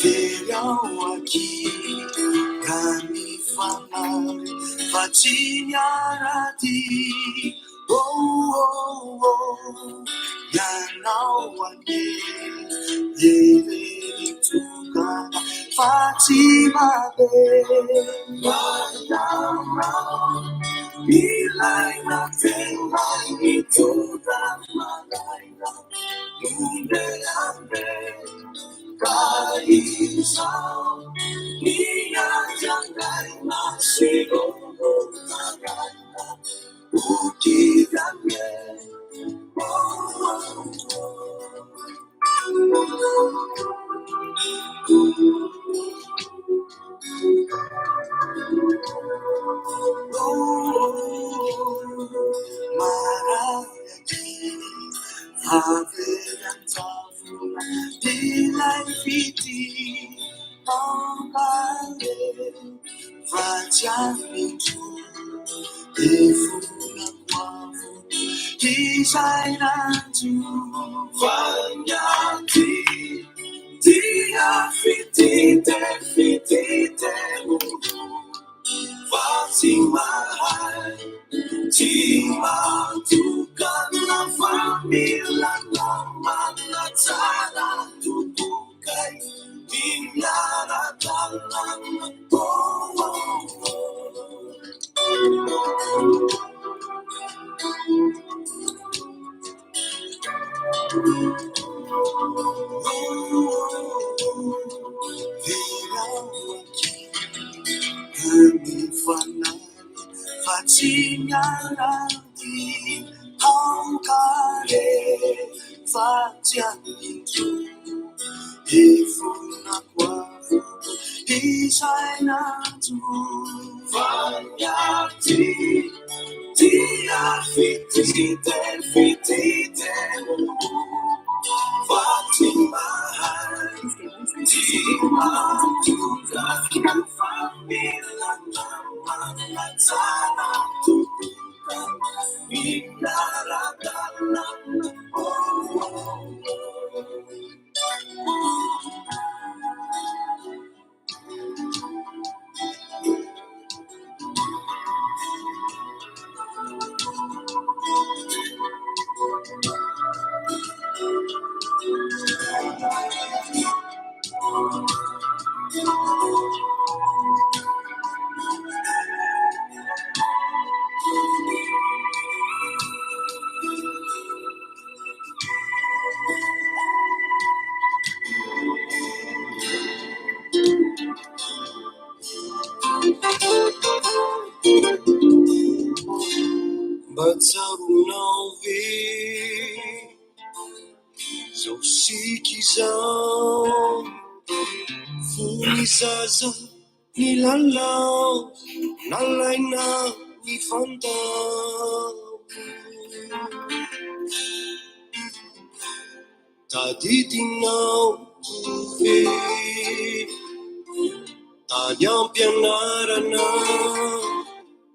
Viliao aqui pra me falar, Fatinharati. Yanawani, Yele Tukana, Fatima, Ilai nothing like me to that Malaina, Munde Kaisa, Nia Jangai Nasigo, Nagana, Uti Dame. Tima tukana famila nama natala tutukai minyara dalam Fatinharati, Ankare, Fatianintu, Ifuna Kwafu, Isainatu, Fanyati, Tia Fitite, Fatima, Tima, Tukana, Famila, Natana, Tukana, Minara, Batsarunavi, Zosikizao, Funizaza, Nilalau, Nalaina, Nifandau, Taditinau, Tuve, Tanyang Pianarana,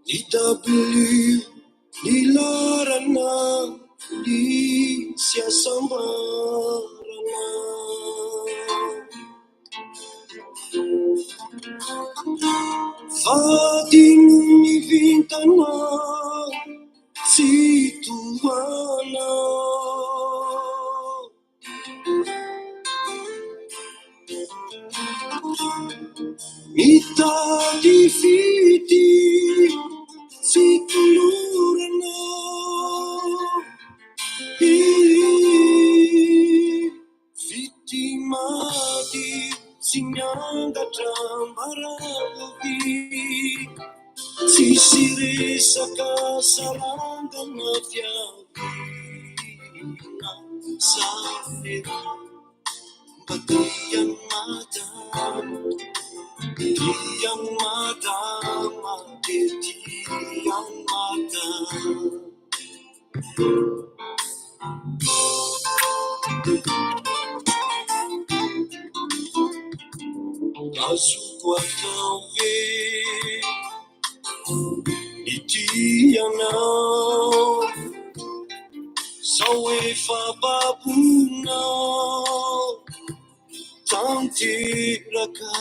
Itabili, Nilarana, Di Siasambarana. Fatini Vintana, Situana. Mita difiti, Situlurana. Vitimadi sinyanga tambaravi, sisire sakasaranga nafyavina safira, Batiang madam, Batiang madam. Azukwa kawe, Itiana, Sawe rehefa babonao tanteraka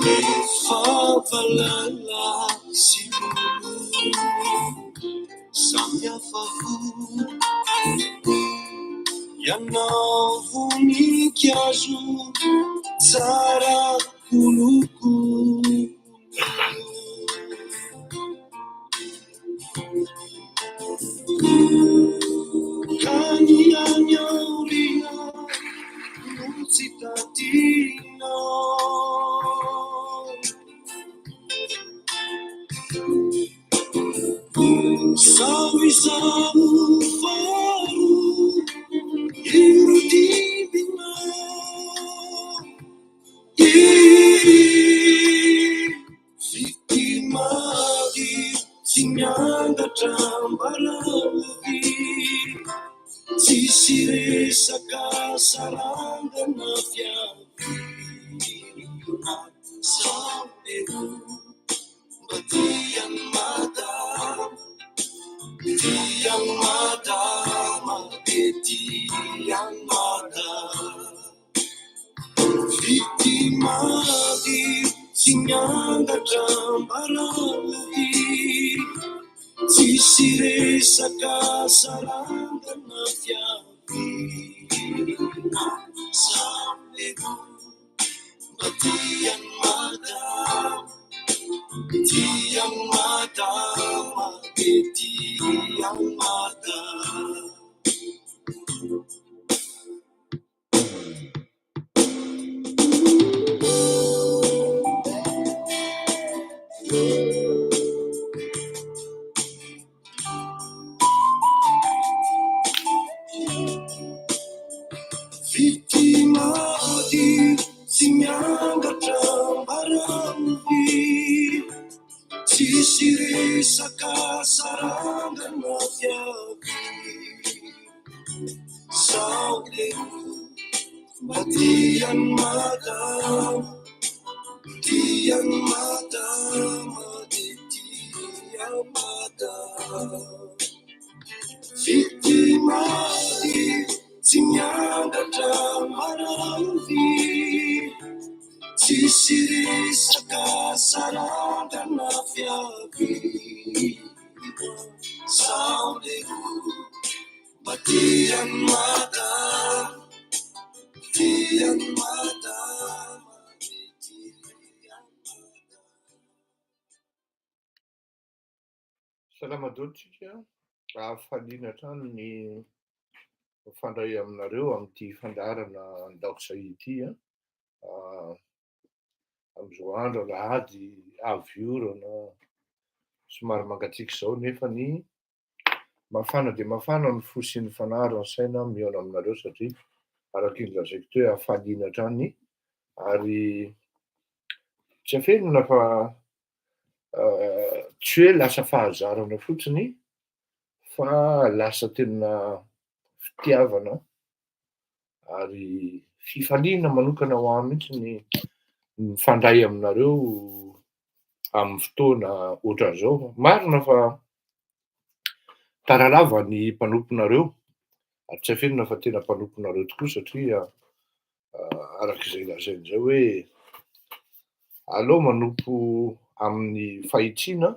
nefavalala sy lolo samihafa ho ianao voninkazo tsara koloko kany any aoriana no tsy tadinao sao izao faro iro dibinao vitimady tsy miangatra mbarany tsisy resaka sarangana fiavina sao ero mba tiany madama de tiany madama vitimady tsy miangatra mbarany tsisy resaka sarangana fiavina sao ero mba tiany madama de tiany madama vitimady tsy miangatra mbarany tsisy resaka sarangana fiavina sao ero mba tiany madama de tiany madama vitimady tsy miangatra mbarany tsisy resaka sarangana fiavina sao ero mba tiany madama tiany madama de tiany madama. Salamadotsika ahafaliana hatrany ny mifandray aminareo amin'ity fandarana andaoko zay ity amin'izao andro alahady avy orana somary mangatsiaka izao nefa ny mafana dia mafana ny fo sy ny fanaharo ny saina mihaona aminareo satria araka iny lazaiko teo hoe ahafaliana hatrany ary tsy hafenona fa tsy hoe lasa fahazarana fotsiny fa lasa tena fitiavana ary fifaliana manokana ho ahy mihitsy ny mifandray aminareo amin'ny fotoana ohatran'izao. Marina fa taralava ny mpanomponareo ary tsy hafenona fa tena mpanomponareo tokoa satria arak'izay lazainy zay hoe aleo manompo amin'ny fahitsiana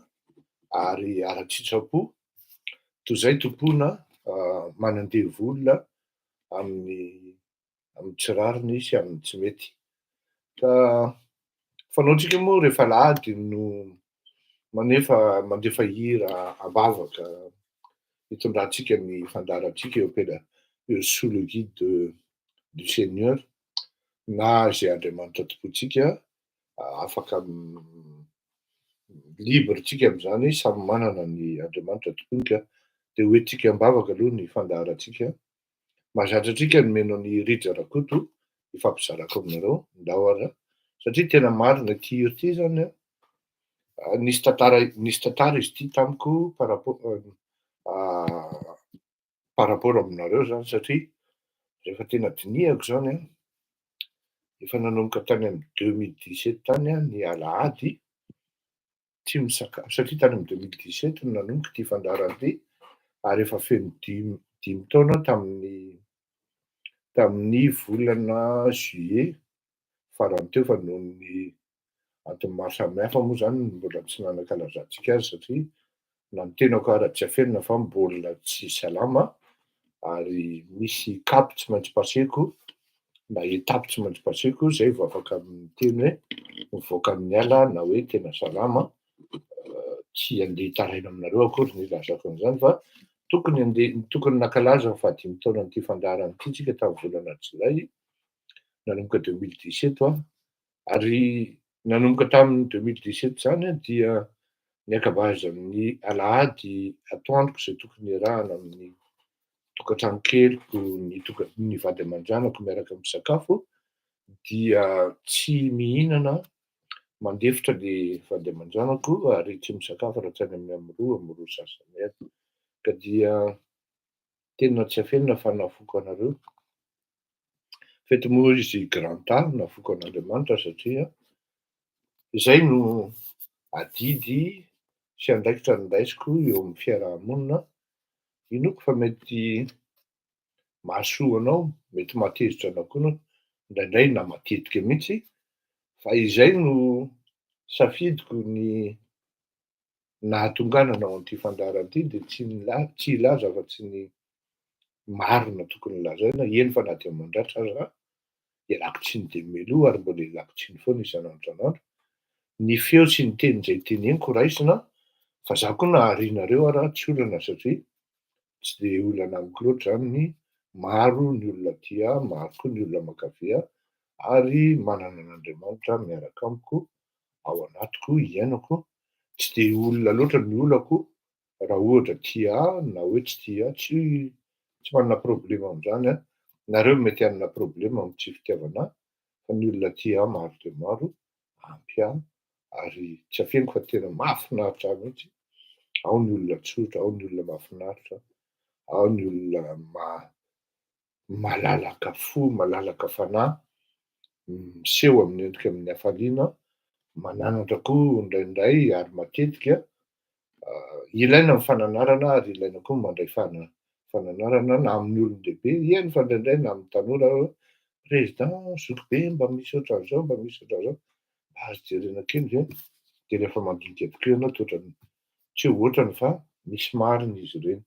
ary ara-tsitsapo toy izay tompona manandeha-volona amin'ny tsy rariny sy amin'ny tsy mety. Ka fanaontsika moa rehefa alahady no mandefa hira abavaka hitondrantsika ny fandarantsika eo sous le guide du Seigneur na zay Andriamanitra tompontsika afaka libretsika amin'izany samy manana ny Andriamanitra tompony ka dia hoentsika ambavaka aloha ny fandaharantsika. Mahazatra antsika ny meno ny Rija Rakoto ifampizarako aminareo ndao ary satria tena marina ity hira ity zany nisy tantara izy ity tamiko par rapport aminareo zany satria rehefa tena dinihako zany efa nanomboka tany amin'ny 2017 tany ny alahady tia misakafo satria tany amin'ny 2017 no nanomboka ity fandaharam-be ary efa feno dimy taona tamin'ny volana juillet farany teo fa noho ny antony maro samihafa moa zany mbola tsy nanankalazantsika azy satria na ny tenako ara tsy afenina fa mbola tsy salama ary misy kapo tsy maintsy paseko na etapy tsy maintsy paseko zay vao afaka miteny hoe mivoaka amin'ny ala na hoe tena salama tsy andeha hitaraina aminareo akory ny ilazako an'izany fa tokony nankalaza ny fahadimy taona n'ity fandaharan'ity tsika tamin'ny volana jolay nanomboka 2017 ary nanomboka tamin'ny 2017 zany dia ny ankabazan'ny alahady atoandroko zay tokony iarahana amin'ny tokantrano keliko ny vady aman-dranako miaraka amin'ny sakafo dia tsy mihinana mandefitra le vady aman-dranako ary tsy misakafo raha tsy any amin'ny amiroa sasany eto ka dia tena tsy afenina fa nafoko anareo fety moa izy granta nafoko an'Andriamanitra satria izay no adidy sy andraikitra nindaisiko eo amin'ny fiarahamonina inoko fa mety mahasoa anao mety matezitra anao koa indraindray na matetika mihitsy fa izay no safidiko ny nahatonganana ao an'ity fandaharan'ity dia tsy ilaza fa tsy ny marina tokony lazaina eny fa na dia mandratra aza ialako tsy ny demelo ary mbola ialako tsy ny foana isan'andro ny feo sy ny teny izay teneniko raisina fa za koa naharianareo raha tsy olana satria tsy dia olana amiko loatra zany ny maro ny olona tia maro koa ny olona mankavia ary manana an'Andriamanitra miaraka amiko ao anatiko iainako tsy dia olona loatra ny olako raha ohatra tia na hoe tsy tia tsy manana problema amin'izany nareo mety hanana problema amin'ny tsy fitiavana fa ny olona tia maro dia maro ampy ary tsy afeniko fa tena mahafinaritra mihitsy ao ny olona tsotra ao ny olona mahafinaritra ao ny olona malalaka fo malalaka fanahy miseho amin'ny endrika amin'ny hafaliana mananatra koa indraindray ary matetika ilaina ny fananarana ary ilaina koa mandray fananarana na amin'ny olon-dehibe eny fa indraindray na amin'ny tanora président zokibe mba misy ohatran'izao mba misy ohatran'izao azo jerena kely zay dia rehefa mandinika bokeo ianao toetrany tsy ohatrany fa misy marina izy ireny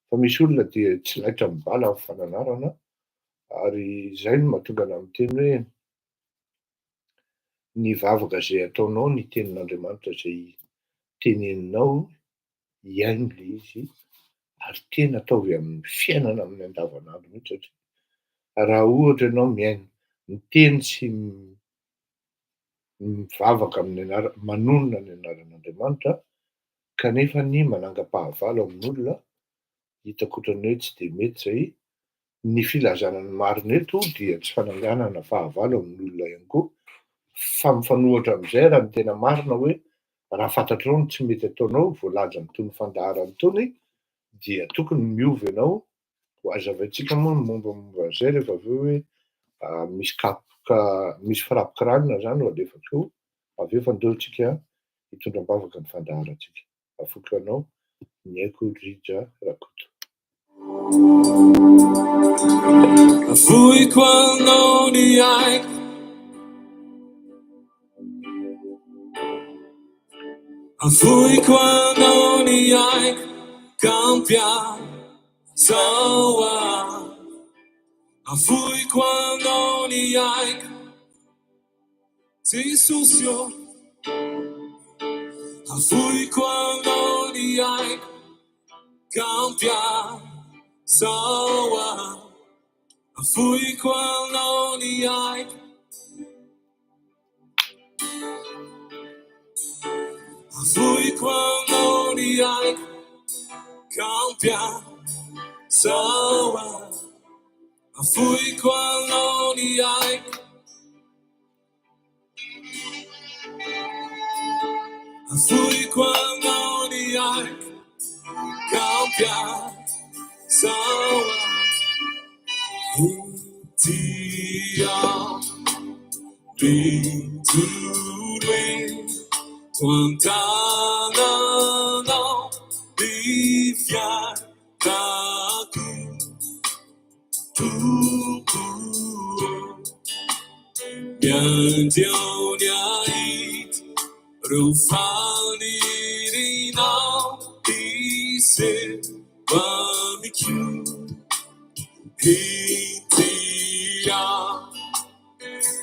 fa misy olona dia tsy laitra mibala amin'ny fananarana ary izay no mahatonga ana miteny hoe ny vavaka zay ataonao ny tenin'Andriamanitra zay teneninao iaino le izy ary tena ataovy amin'ny fiainana amin'ny andavanandro mihitsy satria raha ohatra ianao miaino miteny sy mivavaka manonona ny anaran'Andriamanitra kanefa ny manangam-pahavalo amin'olona hitako ohatran'ny hoe tsy dia mety zay ny filazana ny marina eto dia tsy fananganana fahavalo amin'olona ihany koa fa mifanohitra amin'izay raha ny tena marina hoe raha fantatrao ny tsy mety ataonao voalaza n'itony fandaharana itony dia tokony miova ianao ho hazavaintsika moa mombamomba an'izay rehefa avy eo hoe misy firapi-kiranina zany ho alefako avy eo fa ndeontsika hitondram-bavaka ny fandaharantsika afoko anao ny haiko Rija Rakoto. Voiko anao ny aiko voiko anao ny aiko kampiazao voiko anao ny aiko Jesosy voiko anao ny aiko kampiazao voiko anao ny aiko voiko anao ny aiko kampiazao voiko anao ny aiko voiko anao ny aiko kampiazao dia bintulwe tuantara taku Yanjoniait Rufani Rinau Ise Bamiku Hitia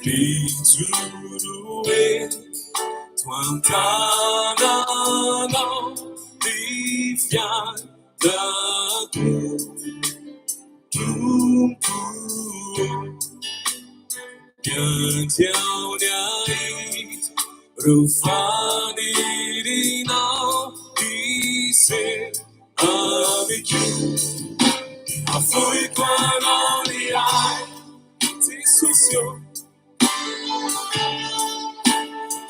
Liturue Twantana no Lifian Daku Yanjoniait Rufani Rinau Ise Bamiku I fui quando li hai ti susio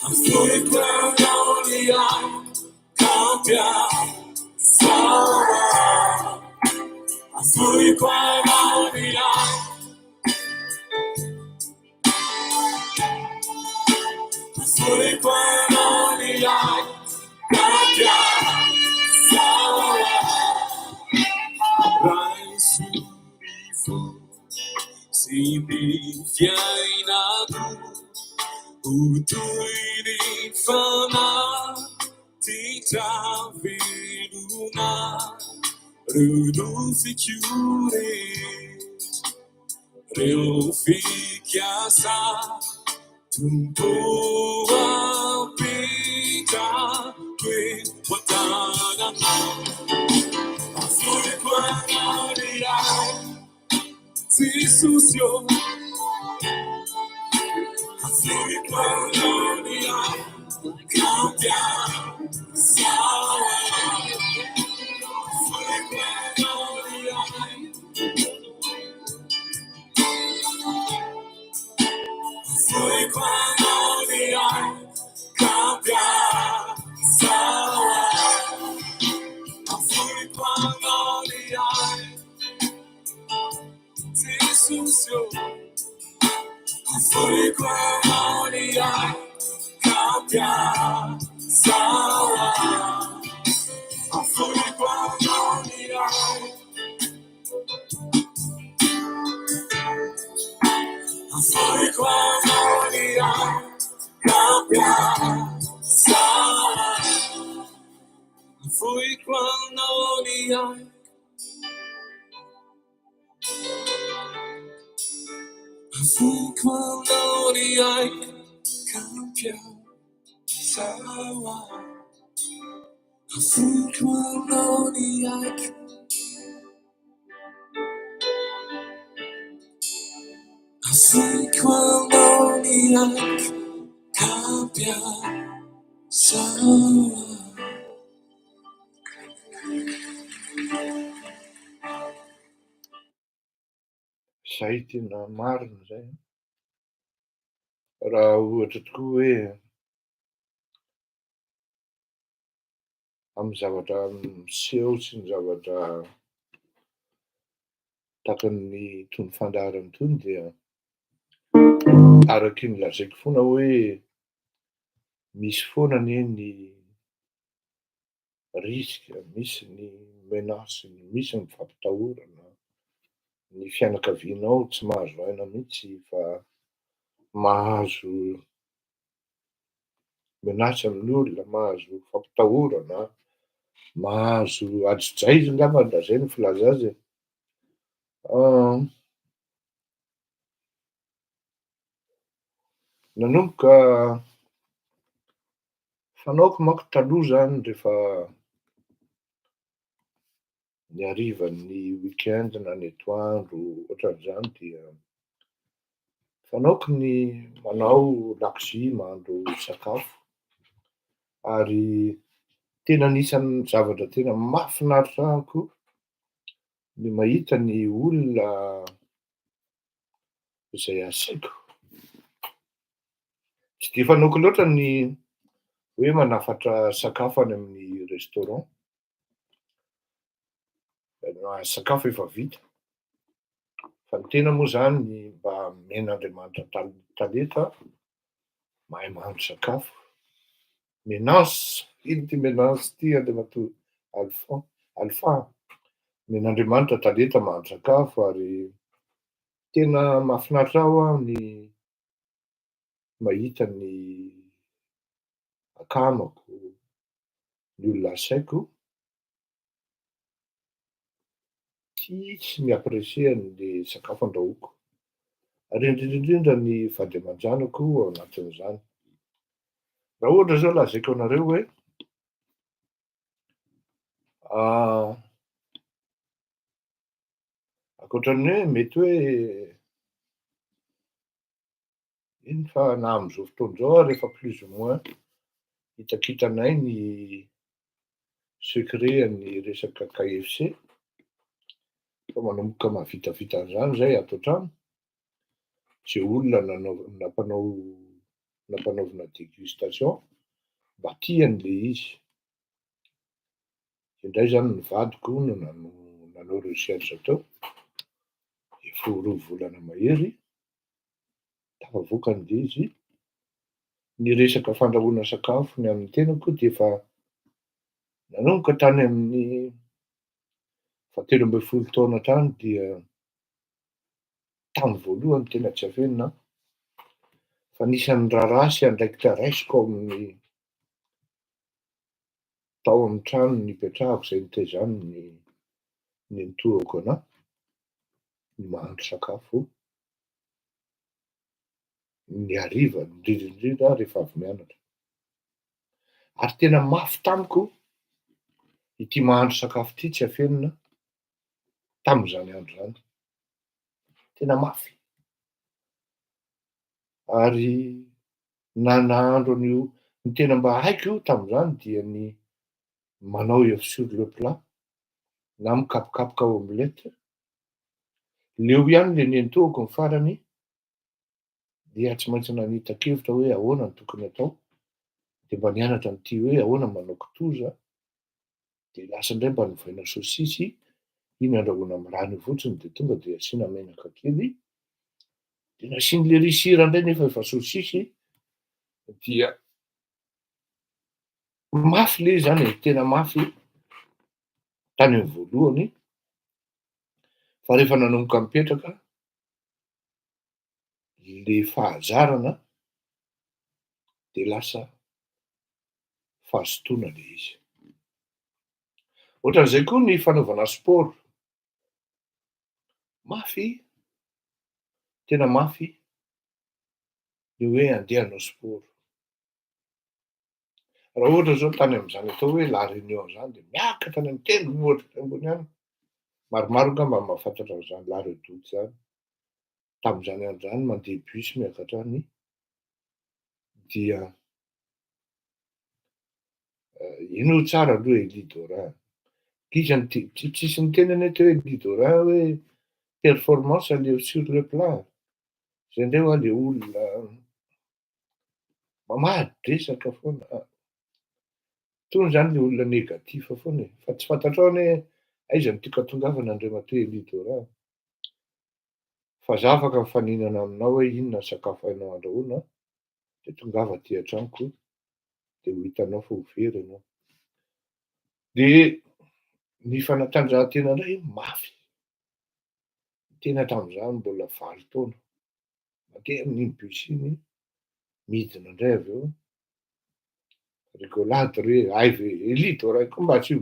I fui quando li hai cambia sarà I fui quando li hai I fui quando li hai cambia sarà Rai su fu si mi fiaina tu Utuiri fana tita viluna Rudolfi chiure Reofi chiasa Tumpoa pita Que watana Afuri kwa naria Si susio Afuri kwa naria Cambia Sawa Afuri kwa naria Afuri kwa naria Cambia Sawa Afuri kwa naria Si susio Afuri kwa naria Cambia Sawa Afuri kwa naria Afuri kwa naria Cambia Sawa Afuri kwa naria Afuri kwa naria Cambia Sawa Afuri kwa naria Afuri kwa naria Cambia Sawa Izay tena marina zay. Raha ohatra tokoa hoe amin'ny zavatra miseho sy ny zavatra takan'ny tony fandaharany tony dia araky ny lazaiko foana hoe misy foana anie ny risika, misy ny menasy, misy ny fampitahorana, ny fianakavianao tsy mahazo aina mihitsy fa mahazo menasy amin'olona, mahazo fampitahorana, mahazo ady-draizy angambany raha zay no filaza azy e. Nanomboka fanaoko manko taloha zany rehefa ny harivan'ny weekend na ny atoandro ohatran'izany dia fanaoko ny manao lakozia mahandro sakafo ary tena anisan'ny zavatra tena mahafinaritra ahy koa ny mahita ny olona izay asaiko. Tsy de fanaoko loatra ny hoe manafatra sakafo any amin'ny restaurant, sakafo efa vita, fa ny tena moa zany ny mba miain'Andriamanitra talenta, mahay mahandro sakafo, menace, ino ty menace ty Andriamatoa? Alphonse, Men'Andriamanitra talenta mahandro sakafo ary tena mahafinaritra aho ny mahita ny akamako, ny olona asaiko tia sy mi-apprécier an'le sakafo andrahoiko. Ary indrindrandrindra ny vady aman-janako ao anatin'izany. Raha ohatra zao lazaiko anareo hoe ankoatran'ny hoe mety hoe iny fa na am'zao fotoana zao aho rehefa plus ou moins hitakitanay ny secret an'ny resaka KFC, fa manomboka mahavitavita an'zany zahay ato an-trano. Zay olona nampanaovina dégustation mba tiany le izy. Indray zany ny vadiko no nanao recherche tao, efa ho 2 volana mahery tafavoakany le izy. Ny resaka fandrahoana sakafo ny amin'ny tenako de efa nanomboka tany amin'ny 13 taona tany dia tamy voalohany tena tsy afenina aho, fa anisan'ny raha andraikitra raisiko ao amin'ny tao amin'ny trano nipetrahako zay nitaizany ny antohako anahy ny mahandro sakafo ny hariva indrindrandrindra rehefa avy mianatra. Ary tena mafy tamiko ity mahandro sakafo ty tsy afenina tam'zany andro zany, tena mafy. Ary nahandro an'io ny tena mba haiko io tam'zany dia ny manao œuf sur le plat na mikapokapoka omelette. Leo ihany le nentohako ny farany dia tsy maintsy nanita-kevitra hoe ahoana no tokony atao, de mba nianatra an'ity hoe ahoana manao kitoza, de lasa indray mba novoaina saosisy, iny andrahoina am'rano io fotsiny de tonga de asiana menaka kely, de nasian'le riz sira indray nefa efa saosisy, dia mafy le izy zany e, tena mafy tany amin'ny voalohany. Fa rehefa nanomboka mipetraka, le fahazarana de lasa fahazotoana le izy. Ohatran'izay koa ny fanaovana sport, mafy, tena mafy ny hoe andeha hanao sport. Raha ohatra zao tany am'zany atao hoe la réunion zany de miakatra any amin'ny tendrombohitra ambony any. Maromaro angamba ny mahafantatra an'zany la redoute zany. Tam'zany andro zany mandeha bus miakatra any dia ino tsara aloha Elidora, gizany tsisy nitenany eto hoe Elidora hoe performance l'œuf sur le plat. Zay indray hoy le olona mamadresaka foana. Tony zany le olona negativa foana e, fa tsy fantatrao anie aiza no tiako hatongavana Andriamatoa Elidora. Fa za afaka mifaninana aminao hoe inona sakafo hainao andrahoina de tongava aty an-tranoko de ho hitanao fa ho very anao. De ny fanatanjahantena indray mafy, tena tam'zany mbola 9 taona, mandeha amin'iny bus iny, midina indray avy eo, rigolade re, ay ve Elidora koa mba tsy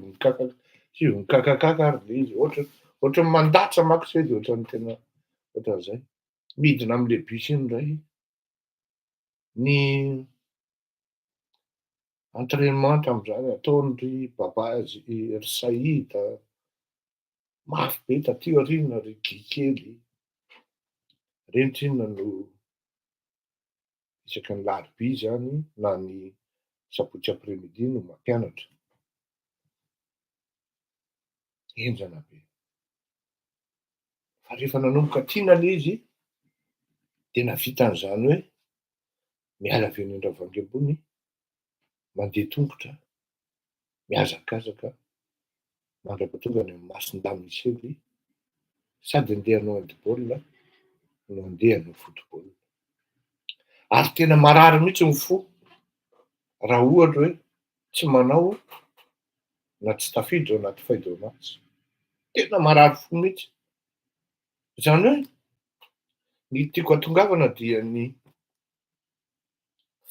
vonikakakaka ary le izy, ohatran'ny mandatsa manko zay de ohatran'ny tena ohatran'izay. Midina am'le bus iny indray, ny entraînement tam'zany ataon'ry Babazy ry Saïda, mafy be taty aoriana ry Gikely, reny tsinona no isaky ny larobia zany na ny sabotsy après-midi no mampianatra. Henjana be. Fa rehefa nanomboka tiana le izy de nahavita an'zany hoe miala avy eny Andravoahangy ambony, mandeha tongotra, mihazakazaka mandrapatonga any amin'ny Masindamy Michel, sady andeha hanao handball no andeha hanao football. Ary tena marary mihitsy ny fo raha ohatra hoe tsy manao na tsy tafiditra ao anaty feuille de match. tena marary fo mihitsy. Zany hoe ny tiako hatongavana dia ny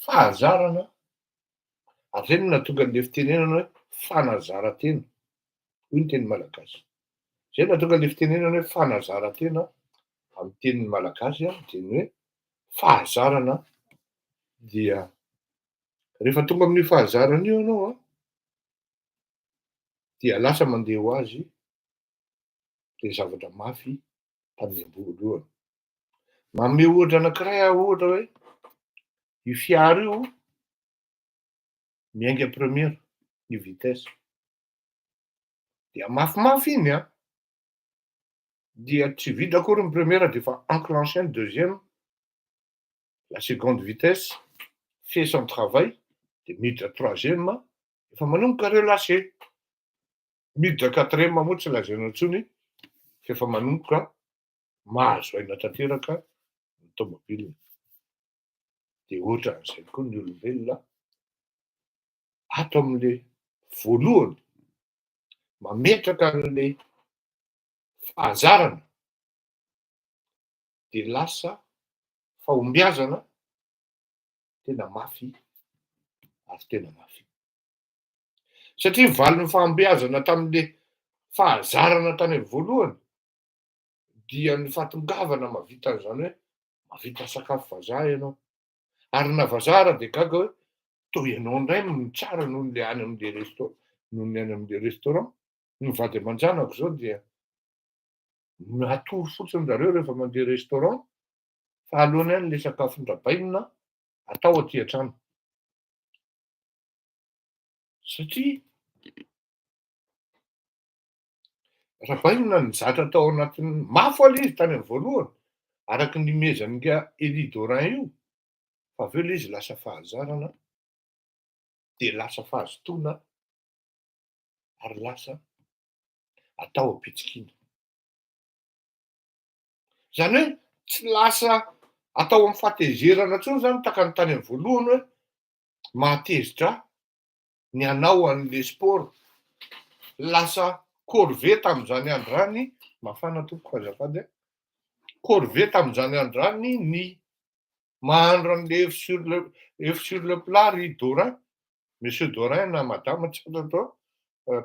fahazarana, ary zay no nahatonga an'le fitenenana hoe fanazara-tena, hoy ny teny malagasy. Zay no nahatonga an'le fitenenana hoe fanazara-tena amin'ny tenin'ny malagasy dia ny hoe fahazarana dia rehefa tonga amin'io fahazarana io ianao dia lasa mandeha ho azy le zavatra mafy tamin'ny voalohany. Manome ohatra anankiray aho ohatra hoe io fiara io miainga première ny vitesse dia mafimafy iny dia tsy vita akory ny première dia efa enclenché ny deuxième, la seconde vitesse fait son travail dia miditra troisième efa manomboka relâché, miditra quatrième moa tsy lazaina intsony fa efa manomboka mahazo aina tanteraka ny tômôbilina. Dia ohatran'izay koa ny olombelona ato amin'le voalohany mametraka an'le fahazarana dia lasa fahombiazana tena mafy ary tena mafy. Satria nivaly ny fahombiazana tamin'le fahazarana tany amin'ny voalohany dia ny fahatongavana mahavita an'izany hoe mahavita sakafo vazaha ianao. Ary na vazaha ara dia gaga hoe toa ianao indray no tsara noho ny any amin'le restaurant. Ny vady aman-janako zao dia matory fotsiny zareo rehefa mandeha restaurant fa aleony any le sakafo nodrabaina atao aty an-trano. Satria rabaina ny zatra tao anatin'ny mafy aloha izy tany amin'ny voalohany araky ny imezan'ga Élie Dorin io, fa aveo ilay izy lasa fahazarana dia lasa fahazotoana ary lasa atao am-pitsikina. Zany hoe tsy lasa atao amin'ny fahatezerana intsony zany tahaka ny tany amin'ny voalohany hoe mahatezitra ny hanao an'le sport. Lasa corvée tamin'izany andro zany, mafana tompoko azafady, corvée tamin'izany andro zany ny mahandro an'le œuf sur le plat ry Dorin, monsieur Dorin na madame tsy fantatro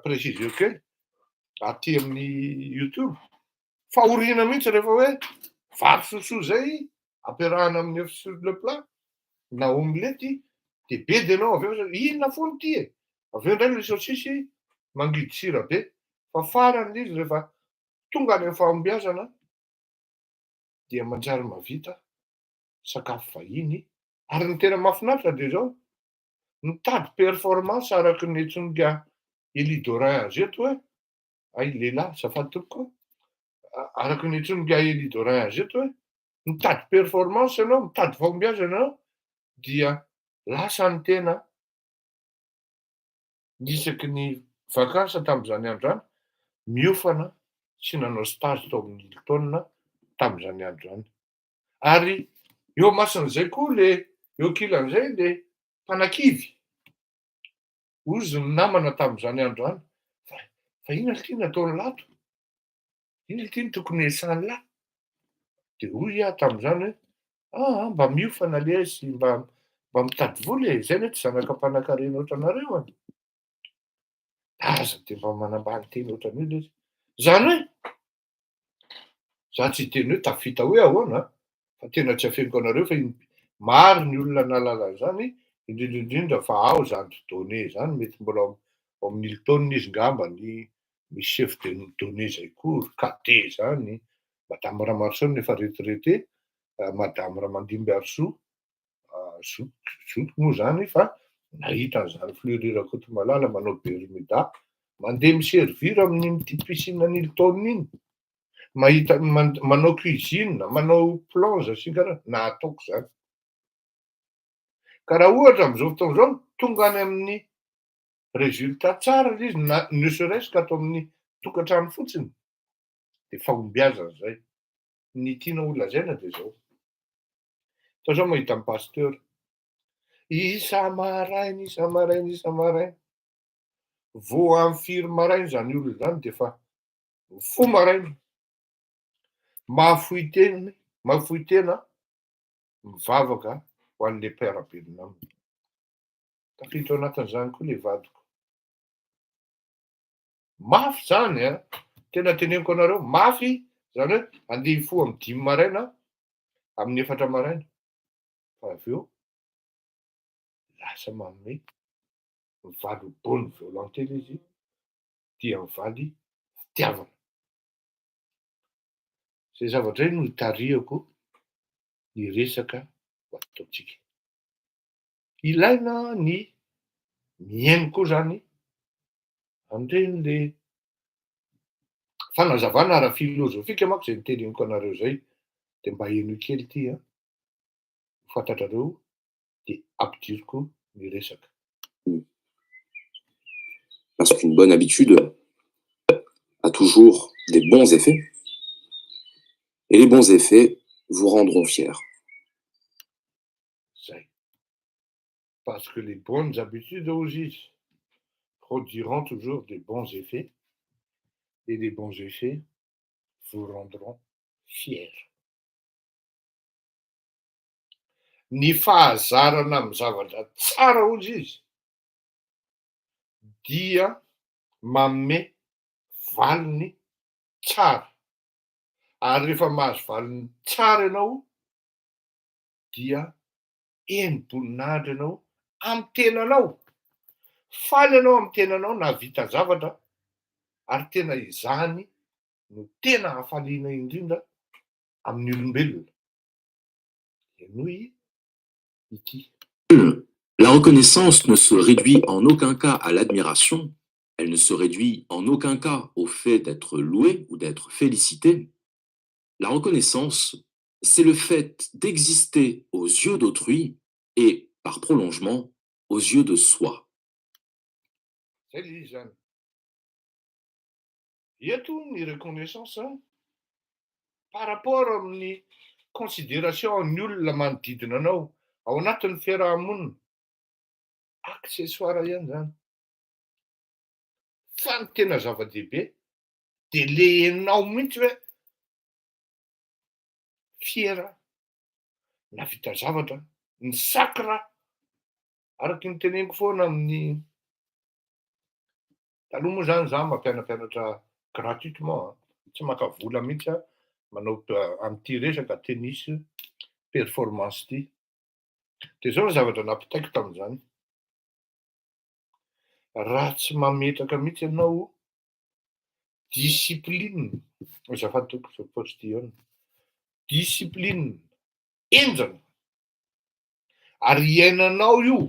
préciser kely aty amin'ny YouTube. Fahoriana mihitsy rehefa hoe vary sosoa zay ampiarahana amin'ny œuf sur le plat na omelette dia be dia ianao aveo inona foana ity e, aveo indray le saosisy mangidy sira be. Fa farany izy rehefa tonga any amin'ny fahombiazana dia manjary mahavita sakafo vahiny. Ary ny tena mahafinaritra dia zao mitady performance araky ny antsoin'ga Élie Dorin azy eto hoe ay lehilahy azafady tompoko, araky ny antsoin'ga Élie Dorin azy eto hoe mitady performance ianao, mitady fahombiazana ianao dia lasa ny tena nisaky ny vakansa tamin'izany andro zany miofana sy nanao stage tao amin'ny Hilton tamin'izany andro zany. Ary eo amasin'izay koa le eo ankilan'izay le mpanakivy ozy ny namana tamin'izany andro zany fa inona ity nataony lato, inona ity no tokony iasany lahy, dia hoy tamin'izany hoe mba miofana le sy mba mitady vola e, zay anie tsy zanaka mpanankarena ohatranareo any. Aza dia mba manambady teny ohatran'io le izy. Zany hoe za tsy hiteny hoe tafita hoe ahoana fa tena tsy afeniko anareo fa maro ny olona nahalala an'izany, indrindra fa ao zany donné zany, mety mbola ao amin'ny Hilton izy ngamba ny chef de donné zay koa, cadet zany, madame Ramaroso efa retraité, madame Ramandimby Arso zokiko moa zany fa nahita an'izany Fleury Rakotomalala manao Bermuda mandeha miservir amin'ity piscine-ny Hilton iny, mahita manao cuisine, manao plonge sy karaha nataoko zany. Ka raha ohatra amin'izao fotoana izao tonga any amin'ny résultat tsara izy ne serait-ce qu'ato amin'ny tokantrano fotsiny dia fahombiazana zay. Ny tiana ho lazaina dia zao. Fa zao mahita ny pasteur isa-maraina isa-maraina isa-maraina vao amin'ny firy maraina zany olona zany dia efa Fo maraina, mahafohy tena mivavaka ho an'le mpiara-belona aminy. Tafiditra ao anatin'izany koa le vadiko. Mafy zany a, tena teneniko anareo, mafy zany hoe andeha hifoha amy 5 maraina amin'ny 4 maraina. Fa avy eo lasa manome mivaly bonne volonté ilay izy dia mivaly fitiavana. Zay zavatra no itarihako hiresaka ho ataontsika. Ilaina ny mihaino koa zany an'ireny le fanazavana ara-filôzôfika manko zay noteneniko anareo zay, de mba heno kely ity a, ho fantatrareo de ampidiriko ny resaka. Parce qu'une bonne habitude a toujours des bons effets, et les bons effets vous rendront fiers. Zay. Parce que les bonnes habitudes aussi produiront toujours des bons effets, et les bons effets vous rendront fiers. Ny fahazarana amy zavatra tsara ozy izy dia manome valiny tsara. Ary rehefa mahazo valiny tsara ianao dia eniboninahitra ianao amy tenanao. Faly ianao amy tenanao nahavita zavatra ary tena izany no tena hafaliana indrindra amin'ny olombelona. Enoy ity. La reconnaissance ne se réduit en aucun cas à l'admiration, elle ne se réduit en aucun cas au fait d'être loué ou d'être félicité. La reconnaissance, c'est le fait d'exister aux yeux d'autrui et, par prolongement, aux yeux de soi. Zay le izy zany. Eto ny reconnaissance par rapport amin'ny considération ny olona manodidina anao ao anatin'ny fiarahamonina. Accessoire ihany zany. Fa ny tena zava-dehibe de le enao mihitsy hoe fiera, navita zavatra, ny sacre, araky ny teneniko foana amin'ny taloha moa zany za mampianampianatra gratuitement, tsy maka vola mihitsy a manao am'ty resaka tennis performance ty. De zao ny zavatra nampitaiko tam'izany. Raha tsy mametraka mihitsy ianao discipline, azafady toko postillon, discipline enjana ary iainanao io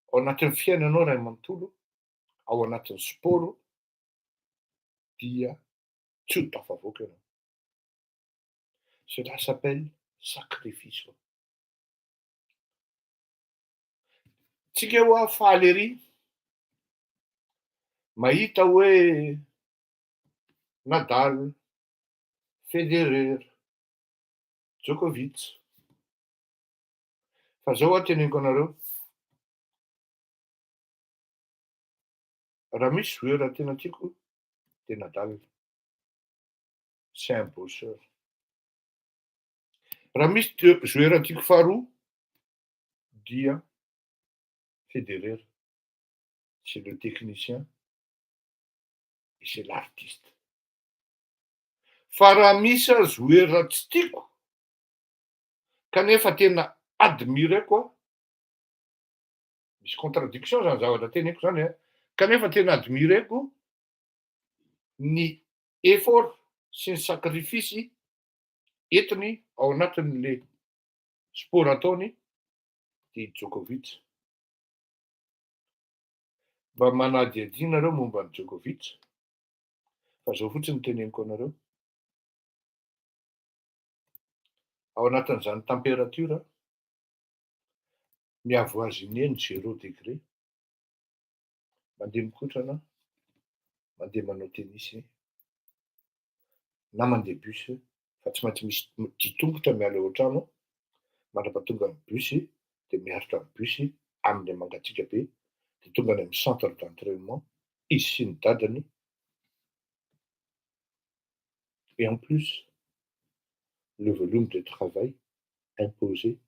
ao anatin'ny fiainanao ray amanontolo, ao anatin'ny sport, dia tsy ho tafavoaka ianao. Cela s'appelle sacrifice. Tsika hoa faly ery mahita hoe Nadal, Federer, Djokovic. Fa zao teneniko anareo, raha misy joueur tena tiako de Nadal. C'est un bosseur. Raha misy joueur tiako faharoa dia Federer. C'est le technicien et c'est l'artiste. Fa raha misy joueur tsy tiako kanefa tena admireko a, misy contradiction zany zavatra teneniko zany a, kanefa tena admireko ny effort sy ny sacrifice entiny ao anatin'le sport ataony de Djokovic. Mba manadihadihy nareo momba ny Djokovic, fa zao fotsiny teneniko anareo. Ao anatin'izany température miavoisiner ny 0 degré, mandeha mikotrana, mandeha manao tennis na mandeha bus, fa tsy maintsy misy ditongotra miala eo an-trano, mandrapatonga ny bus de miaritra ny bus am'le mangatsiaka be de tonga any amin'ny centre d'entraînement izy sy ny dadany Et en plus, le volume de travail imposé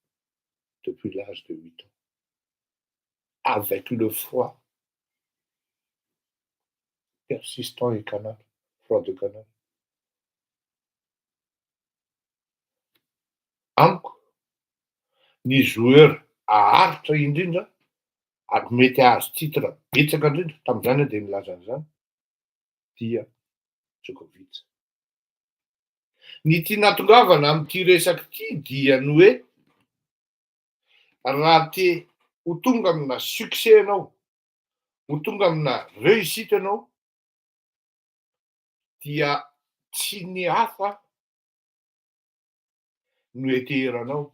depuis l'âge de 8 ans, avec le froid persistant et canal, froid de canal. Amiko ny joueur aharitra indrindra ary mety ahazo titre betsaka indrindra tamin'izany dia nilaza an'izany dia Djokovic. Ny tia natongavana amin'ity resaka ity dia ny hoe raha te ho tonga amina succès ianao, ho tonga amina réussite ianao dia tsy ny hafa no heteranao,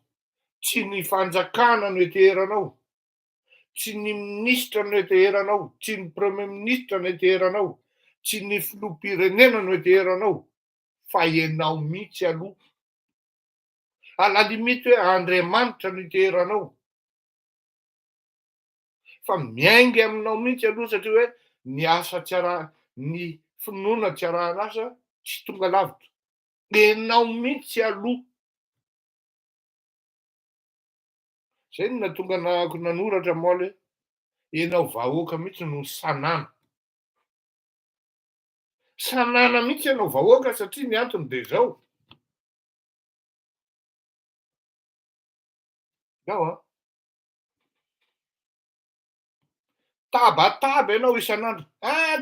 tsy ny fanjakana no heteranao, tsy ny ministra no heteranao, tsy ny premier ministra no heteranao, tsy ny filoham-pirenena no heteranao, fa ianao mihitsy aloha. À la limite hoe Andriamanitra no heteranao. Fa miainga aminao mihitsy aloha satria hoe ny asa tsy araha, ny finoana tsy arahan'asa tsy tonga lavitra. Ianao mihitsy aloha. Zay no nahatonga nanoratra Moly hoe ianao vahoaka mihitsy no sanàna. Sanàna mihitsy ianao vahoaka satria ny antony dia izao. Ao a. Tabataba ianao isan'andro.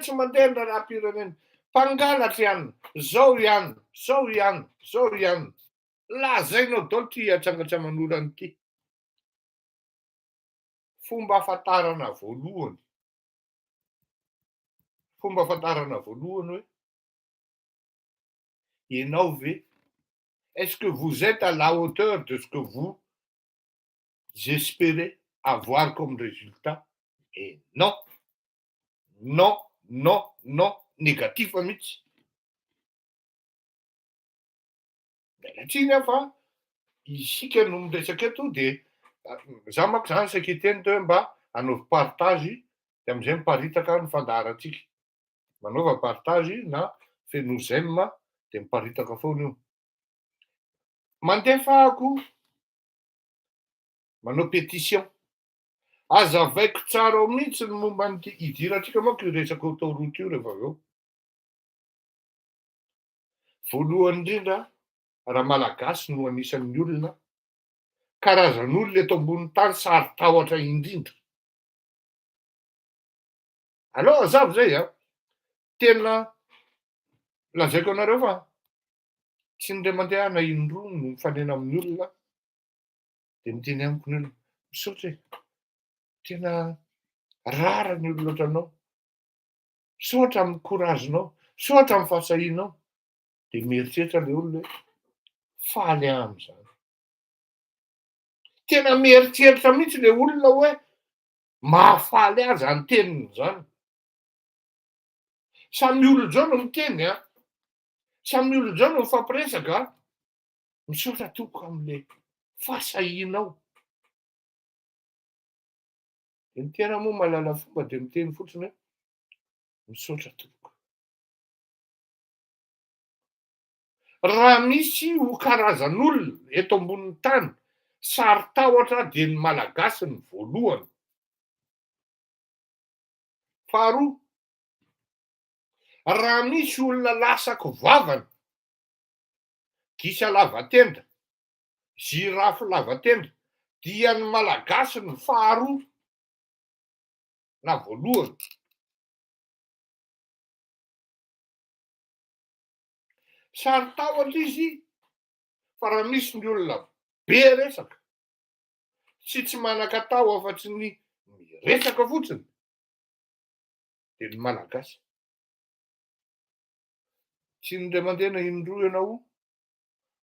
Tsy mandeha ny raharaham-pirenena. Mpangalatra ihany, zao ihany, zao ihany, zao ihany. Lazainao daholo ty hatsangatsangan'olona an'ity. Fomba ahafantarana voalohany. Fomba ahafantarana voalohany hoe ianao ve, est-ce que vous êtes à la hauteur de ce que vous espérez avoir comme résultat? Et non, non, non, non, négatif mihitsy. Mialatsiny aho fa isika no miresaka eto dia za manko zany seketeny teo hoe mba hanaovy partage dia am'izay miparitaka ny fandaharantsika. Manaova partage na feno j'aime dia miparitaka foana io. Mandefako manao pétition. Azavaiko tsara ao mihitsy ny momba an'ity idirantsika manko io resaka autoroute io rehefa avy eo. Voalohany indrindra, raha malagasy no anisan'ny olona, karazan'olona eto ambonin'ny tany sary tahotra indrindra. Aleo azavo zay a, tena lazaiko anareo fa tsy indray mandeha na indroa no mifanena amin'ny olona dia miteny amiko ny olona misaotra e, tena rara ny olona ohatranao, misaotra amin'ny couragenao, misaotra amin'ny fahasahinao. Dia mieritreritra ilay olona hoe faly amin'izany. Tena mieritreritra mihitsy ilay olona hoe mahafaly azy zany teniny zany. Samy olona zao no miteny a, samy olona zao no mifampiresaka a, misaotra tompoko amin'ilay fahasahinao. Dia ny tena moa mahalala fomba dia miteny fotsiny hoe misaotra tompoko. Raha misy ho karazan'olona eto ambonin'ny tany sary tahotra dia ny malagasy ny voalohany. Faharoa, raha misy olona lasako vavany, gisa lavatenda, zirafy lavatenda, dia ny malagasy ny faharoa na voalohany. Sary tahotra izy fa raha misy ny olona be resaka tsy manan-katao afa-tsy ny resaka fotsiny dia ny malagasy. Tsy indray mandeha na indroa ianao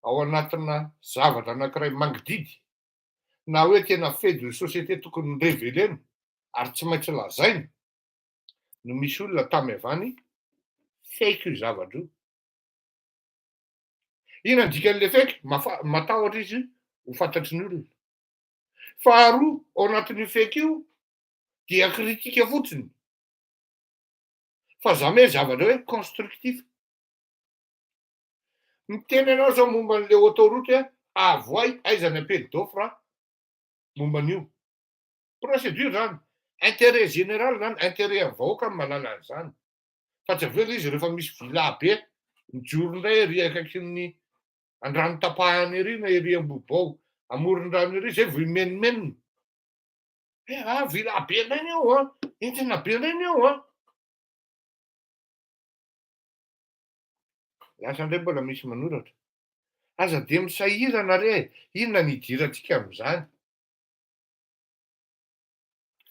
ao anatina zavatra anankiray mangididy na hoe tena fait de société tokony révélena ary tsy maintsy lazaina no misy olona tamy avany fake io zavatra io. Ina ny dikan'ilay fake? Matahotra izy ho fantatry ny olona. Faharoa, ao anatin'io fake io dia kritika fotsiny. Fa jamais zavatra hoe constructif. Miteny ianao zao momba an'le autoroute avoay, aiza ny appel d'offre momba an'io. Procédure zany, intérêt général zany, intérêt amin'ny vahoaka ny mahalala an'izany. Fa tsy aveo izy rehefa misy vila be, mijoro indray ery akaikin'ny an-dranotapahany ery na ery Ambohibao, amoron-drano ery, zay vao imenimenina. Vila be indray ny eo entina be indray ny eo Lasa indray mbola misy manoratra. Aza de misahirana re, inona ny idirantsika amin'izany?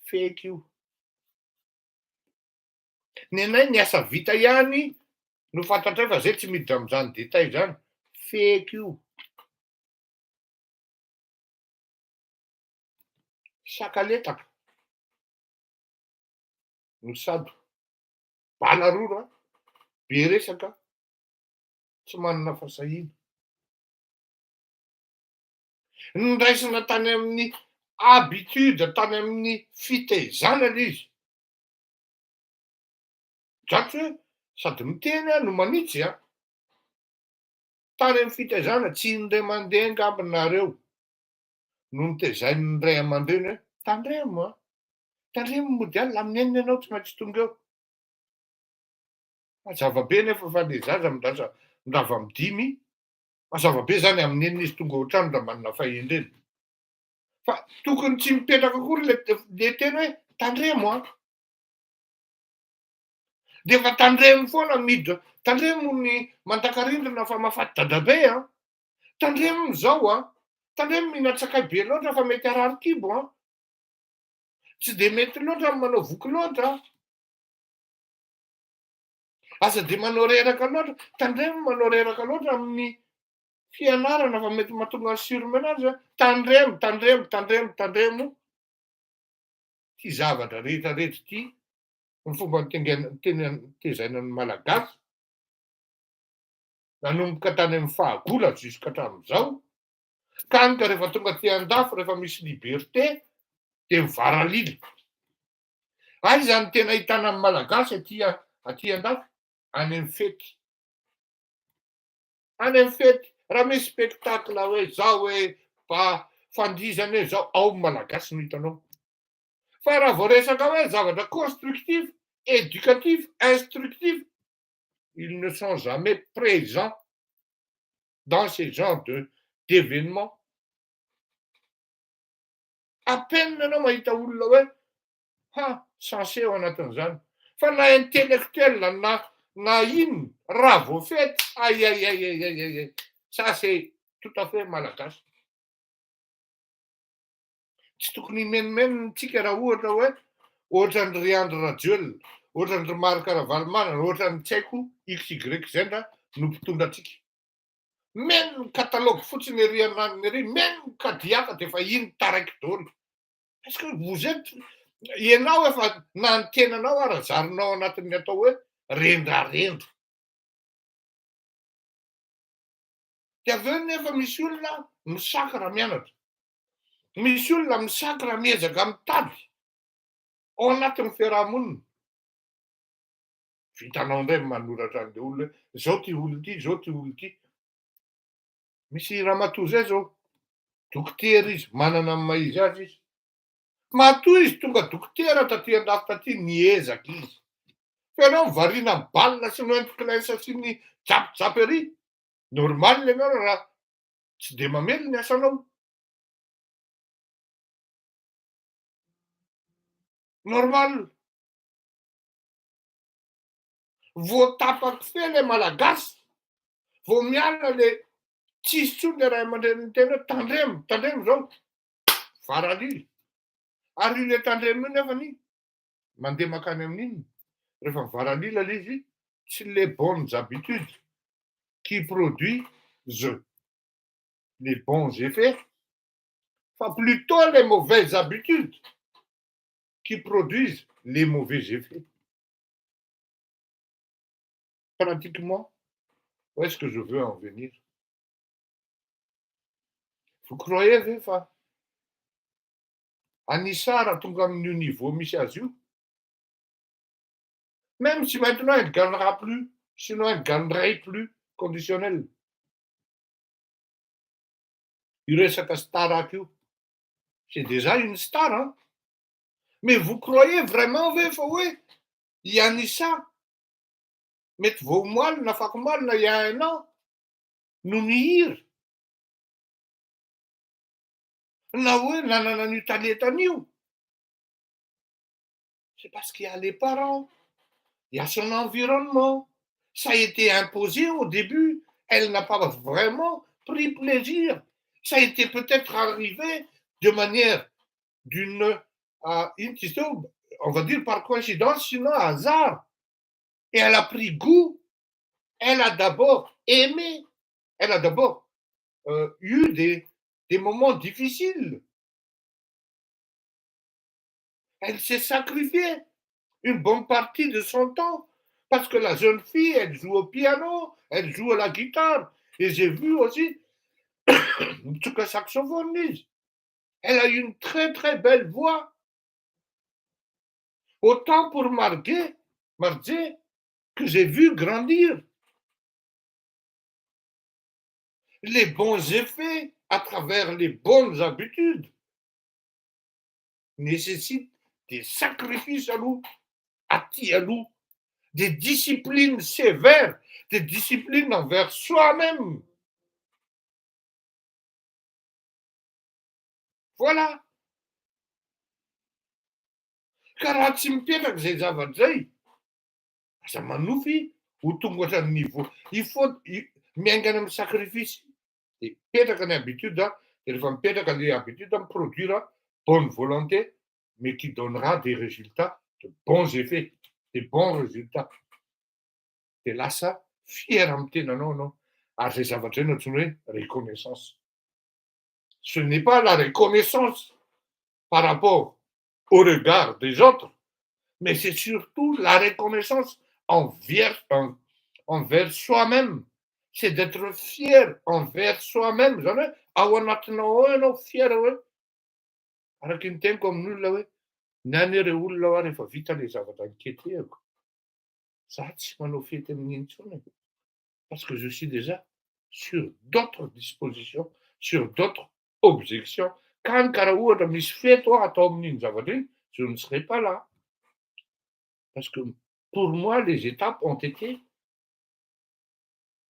Feka io. Ny anay ny asa vita ihany no fantatray fa zay tsy miditra amin'izany détail zany. Feka io. Sakaletaka. No sady balaroro be resaka, tsy manana fasahiana. Niraisina tany amin'ny habitude, tany amin'ny fitaizana le izy. Dratsy hoe sady miteny no manitsy tany amin'ny fitaizana tsy indray mandeha angambonareo no nitezainin'ny ray aman-dreny hoe tandremo tandremo mody alina amin'ny enina ianao tsy maintsy tonga eo. Mazava be nefa fa le zaza mirava amin'ny 5, mazava be zany amin'ny enina izy tonga ohatrano raha manana fahendreny. Fa tokony tsy mipetraka akory le teny hoe tandremo de efa tandremo foana miditra, tandremo ny mantakarindrina fa mahafaty dadabe tandremo zao tandremo mihinan-tsakay be loatra fa mety harary kibo tsy de mety loatra manao voky loatra aza de manao reraka loatra, tandremo manao reraka loatra amin'ny fianarana fa mety mahatonga ny surmenage tandremo ty zavatra rehetra rehetra ty ny fomba tezainan'ny malagasy nanomboka tany amin'ny fahagola juska hatramin'izao ka anka rehefa tonga ty an-dafy rehefa misy liberté de mivaralila. Aiza ny tena ahitana amin'ny malagasy aty an-dafy? Any amin'ny fety. Any amin'ny fety raha misy spectacle hoe zao hoe fandrizana hoe zao ao ny malagasy no hitanao. Fa raha vao resaka hoe zavatra constructif, éducatif, instructif, ils ne sont jamais présents dans ce genre d'événement. À peine ianao mahita olona hoe sensé ao anatin'izany. Fa na intellectuel na inona raha vao fety aïe ça c'est tout à fait malagasy. Tsy tokony imenimenintsika raha ohatra hoe ohatran'ny Riandry Rajoelina, ohatran'ny Marc Ravalomanana, ohatran'ny tsy haiko XYZ no mpitondra antsika. Meno ny catalogue fotsiny ery ananiny ery, meno ny kadiaka de efa iny taraiky daholo. Est-ce que vous êtes ianao efa na ny tenanao ary zarinao anatin'ny atao hoe rendrarendra. De aveo nefa misy olona misaky raha mianatra. Misy olona misaky raha miezaka mitady ao anatin'ny fiarahamonina. Vitanao indray manoratra an'le olona hoe zao ty olona ity, zao ty olona ity. Misy ramatoa zay zao, dokotera izy, manana ny maha-izy azy izy. Matoa izy tonga dokotera taty an-dafy taty niezaka izy. Fa ianao mivariana amin'ny baolina sy ny entikilesa sy ny japijapy ery, normal ianao raha tsy de mamely ny asanao. Normal. Vao tapaky fe le malagasy, vao miala le tsisy tsony le ray aman-dreniny teny hoe tandremo zao, varalila. Ary le tandremo io nefany mandeha makany amin'inona? Rehefa mivaralila le izy, tsy les bonnes habitudes qui produisent les bons effets, fa plutôt les mauvaises habitudes qui produisent les mauvais effets. Pratiquement, où est-ce que je veux en venir? Vous croyez ve fa Anissa raha tonga amin'io niveau misy azy io? Même si maintenant elle ne gagnera plus, sinon elle gagnerait plus conditionnel. io resaka staraka io. C'est déjà une star, hein. Mais vous croyez vraiment ve fa hoe Yanissa mety vao moalina afaky moalina il y a 1 an no nihiry na hoe nanana an'io talentan'io. C'est parce qu'il y a les parents, il y a son environnement. Ça a été imposé au début. Elle n'a pas vraiment pris plaisir. Ça a été peut-être arrivé de manière on va dire par coïncidence, sinon hasard. Et elle a pris goût. Elle a d'abord aimé. Elle a d'abord eu des moments difficiles. Elle s'est sacrifiée une bonne partie de son temps. Parce que la jeune fille, elle joue au piano, elle joue à la guitare. Et j'ai vu aussi ce que saxophoniste. Elle a une très très belle voix. Autant pour Marguerite, que j'ai vu grandir. Les bons effets à travers les bonnes habitudes nécessitent des sacrifices à nous, des disciplines sévères, des disciplines envers soi-même. Voilà. Ka raha tsy mipetraka zay zavatra zay, aza manofy ho tonga ohatran'ny niveau. Il faut miaingana amin'ny sacrifice. De mipetraka ny habitude, de rehefa mipetraka le habitude produira bonne volonté, mais qui donnera des résultats, de bons effets, des bons résultats. De lasa fier amin'ny tenanao anao. Ary zay zavatra zay no antsoina hoe reconnaissance. Ce n'est pas la reconnaissance par rapport au regard des autres, mais c'est surtout la reconnaissance envers soi-même. C'est d'être fier envers soi-même. Zany hoe ao anatinao ao ianao fier hoe araky ny teniko amin'olona hoe ny an'ireo olona ao rehefa vita le zavatra niketehako, za tsy manao fety amin'iny intsony. Parce que je suis déjà sur d'autres dispositions, sur d'autres objections. Quand karaha ohatra misy fety ao atao amin'iny zavatra iny, je ne serai pas là. Parce que pour moi, les étapes ont été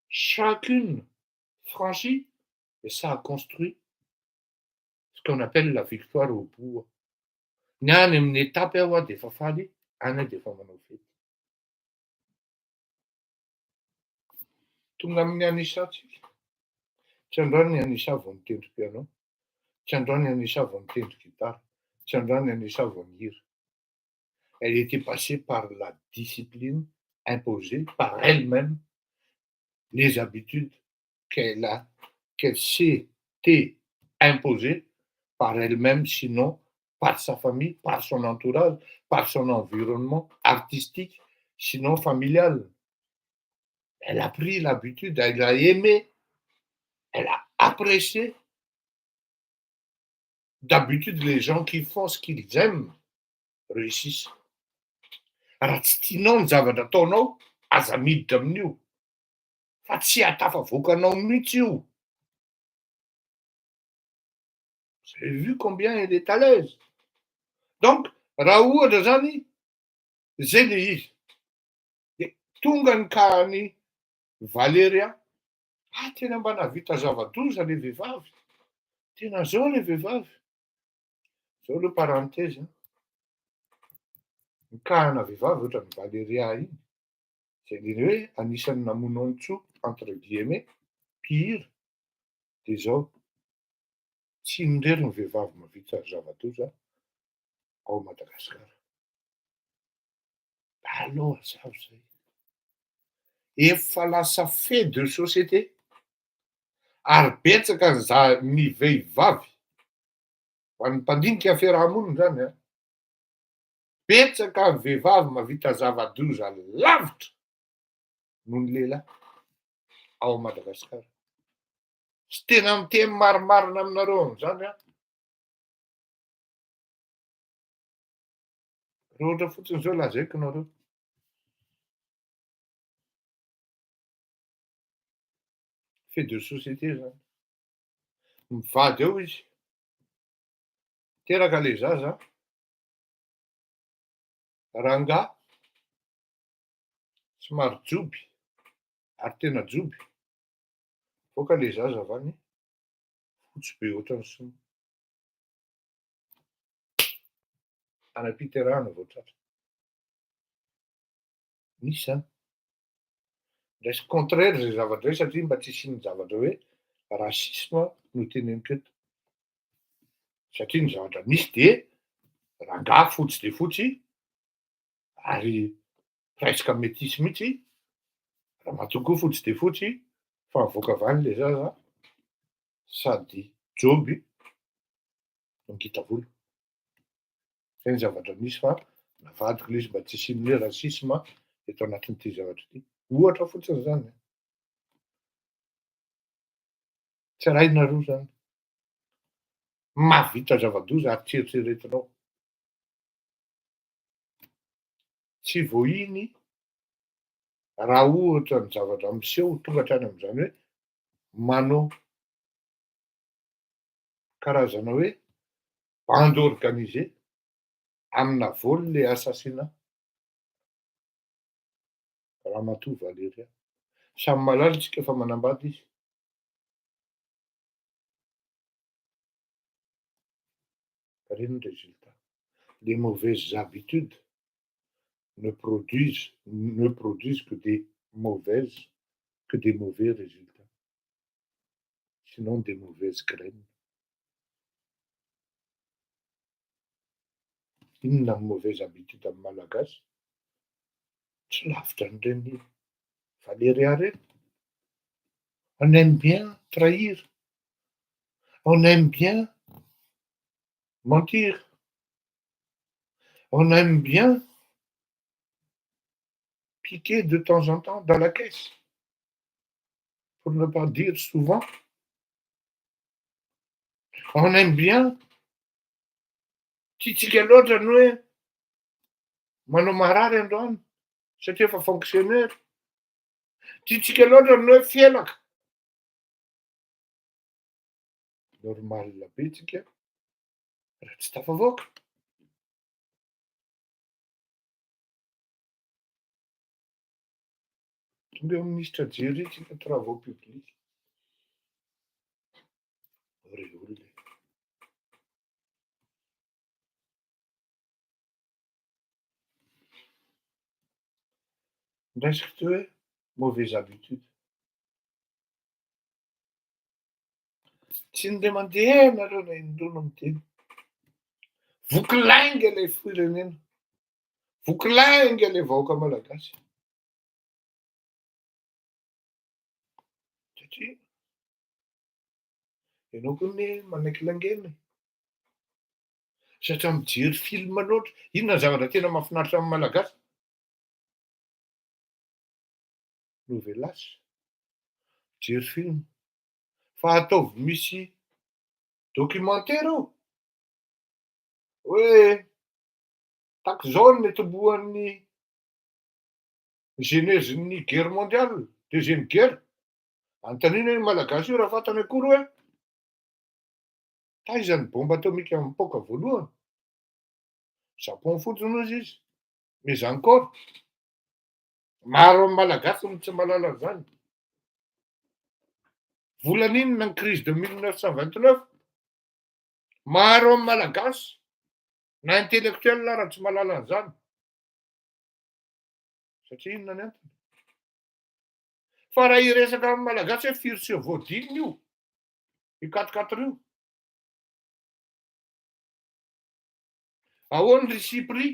chacune franchie et ça a construit ce qu'on appelle la victoire au bout. Ny any amin'ny étape aho de efa faly, any aho de efa manao fety. Tonga amin'ny Anissa tsika. Tsy androany ny Anissa vao mitendry piano, tsy androany ny Anissa vao mitendry gitara, tsy androany ny Anissa vao mihira. Elle était passée par la discipline imposée par elle-même, les habitudes qu'elle s'était imposées par elle-même, sinon par sa famille, par son entourage, par son environnement artistique, sinon familial. Elle a pris l'habitude, elle a aimé, elle a apprécié. D'habitude, les gens qui font ce qu'ils aiment réussissent. Raha tsy tianao ny zavatra ataonao, aza miditra amin'io. Fa tsy ahatafavoakanao mihitsy io. Vous avez vu combien elle est à l'aise. Donc, raha ohatra zany, zay le izy. De tonga ny kahany Valeria, tena mba nahavita zava-doza le vehivavy. Tena zao le vehivavy. Zao aloha parenthèse. Ny kahana vehivavy ohatran'ny Valeria iny, zay le hoe anisan'ny namono antsoa entre guillemets mpihira. De zao, tsy indrery ny vehivavy mahavita zava-doza ao Madagasikara. Allo zao zay. Efa lasa fait de société. Ary betsaka ny vehivavy, ho an'ny mpandinika fiarahamonina zany a. Betsaka ny vehivavy mahavita zava-doza lavitra noho ny lehilahy ao Madagasikara. Sy tena miteny marimarina aminareo amin'izany a. Raha ohatra fotsiny zao lazaiko nareo. Fait de société zany. mivady eo izy. Teraka le zaza, rangahy, somary joby, ary tena joby. Voaka le zaza avy any, fotsy be ohatran'ny sinoa. Anam-piterahana vao tratra. Misy zany. Resy contraire zay zavatra hoe satria mba tsy hisian'ny zavatra hoe rasisme no teneniko eto. Satria ny zavatra misy de rangahy fotsy de fotsy, ary presque métis mihitsy, ramatoa koa fotsy de fotsy, fa mivoaka avy any le zaza sady joby no ngita volo. Zay ny zavatra misy fa navadiko le izy mba tsy hisian'ny hoe rasisme eto anatin'ity zavatra ity. Ohatra fotsiny zany. Tsy arahinareo zany. Mahavita zava-doza ary tsy eritreretinao. Tsy voahiny raha ohatra ny zavatra miseho tonga hatrany amin'izany hoe manao karazana hoe bande organisée amina voly le assassinat Ramatoa Valeria. Samy malala tsika fa manambady izy. Reny ny résultat. Les mauvaises habitudes ne produisent que des mauvais résultats. Sinon des mauvaises graines. Inona ny mauvaise habitude amin'ny malagasy? Tsy lavitra an'ireny Valeria reny. On aime bien trahir. On aime bien mentir. On aime bien piquer de temps en temps dans la caisse. Pour ne pas dire souvent. On aime bien tiatsika loatra ny hoe manao marary androany satria efa fonctionnaire. Tiatsika loatra ny hoe fielaka. Normal be tsika raha tsy tafavoaka. Tonga eo ministre jery tsika travaux publics. Auréole. Resiko teo hoe mauvaise habitude. Tsy nde mandeha nareo na indrono miteny. Vokilainga ilay firenena. Vokilainga ilay vahoaka malagasy. Satria ianao koa ne manaiky laingena. Satria mijery film loatra. Inona ny zavatra tena mahafinaritra amin'ny malagasy? Novelasy. Mijery film. Fa ataovy misy documentaire ao. Hoe taky zao ny tombohan'ny genezin'ny guerre mondiale, deuxième guerre. Anontaniana hoe malagasy io raha fantany akory hoe taiza ny bombe atomique mipoaka voalohany? Japon fotsiny hozy izy. Mais encore, maro amin'ny malagasy no tsy mahalala an'izany. Volan'inona ny crise de 1929? Maro amin'ny malagasy na intellectuel raha tsy mahalala an'izany. Satria inona ny antony? Fa raha hiresaka amin'ny malagasy hoe firy sy voadidiny io, i 4-4 io. Ahoana ry Sipry?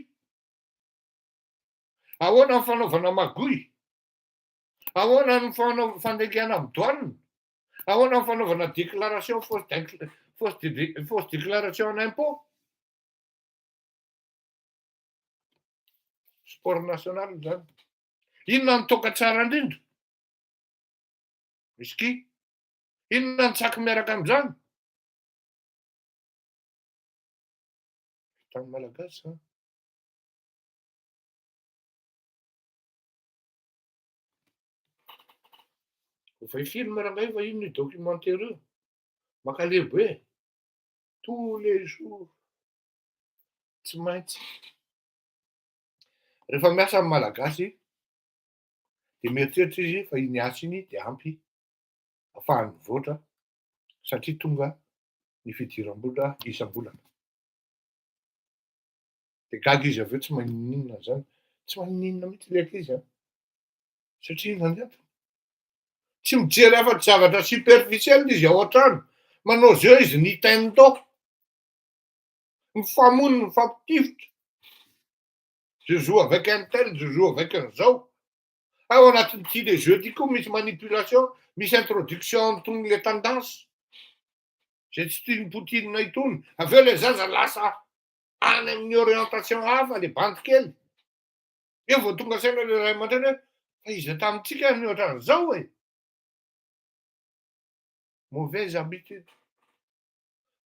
Ahoana ny fanaovana magoy? Ahoana ny fandengana amin'ny douane? Ahoana ny fanaovana déclaration fausse déclaration en impôt? Sport national zany. Inona ny toka tsara indrindra? Misy ki? Inona ny tsaky miaraka amin'izany? Tany malagasy zany. Vai film rangay va ino documentaire io? maka lehibe tous les jours tsy maintsy rehefa miasa amin'ny malagasy de mieritreritra izy fa iny asa iny de ampy ahafahany mivoatra satria tonga ny fidiram-bola isam-bolana de gaga izy aveo tsy maninona zany tsy maninona mihitsy le ankizy a satria inona ny antony tsy mijery afa-tsy zavatra superficiel izy ao an-trano manao zeo izy Nintendo mifamono mifampitifitra je joue avec un tel je joue avec un zao ao anatin'ity le jeu ty koa misy manipulation misy introduction tony le tendance zay tsy tiany potinina itony aveo le zaza lasa any amin'ny orientation hafa le bandy kely eo vao tonga saina le ray aman-dreny hoe fa izy tamintsika ny ohatran'izao e mauvaise habitude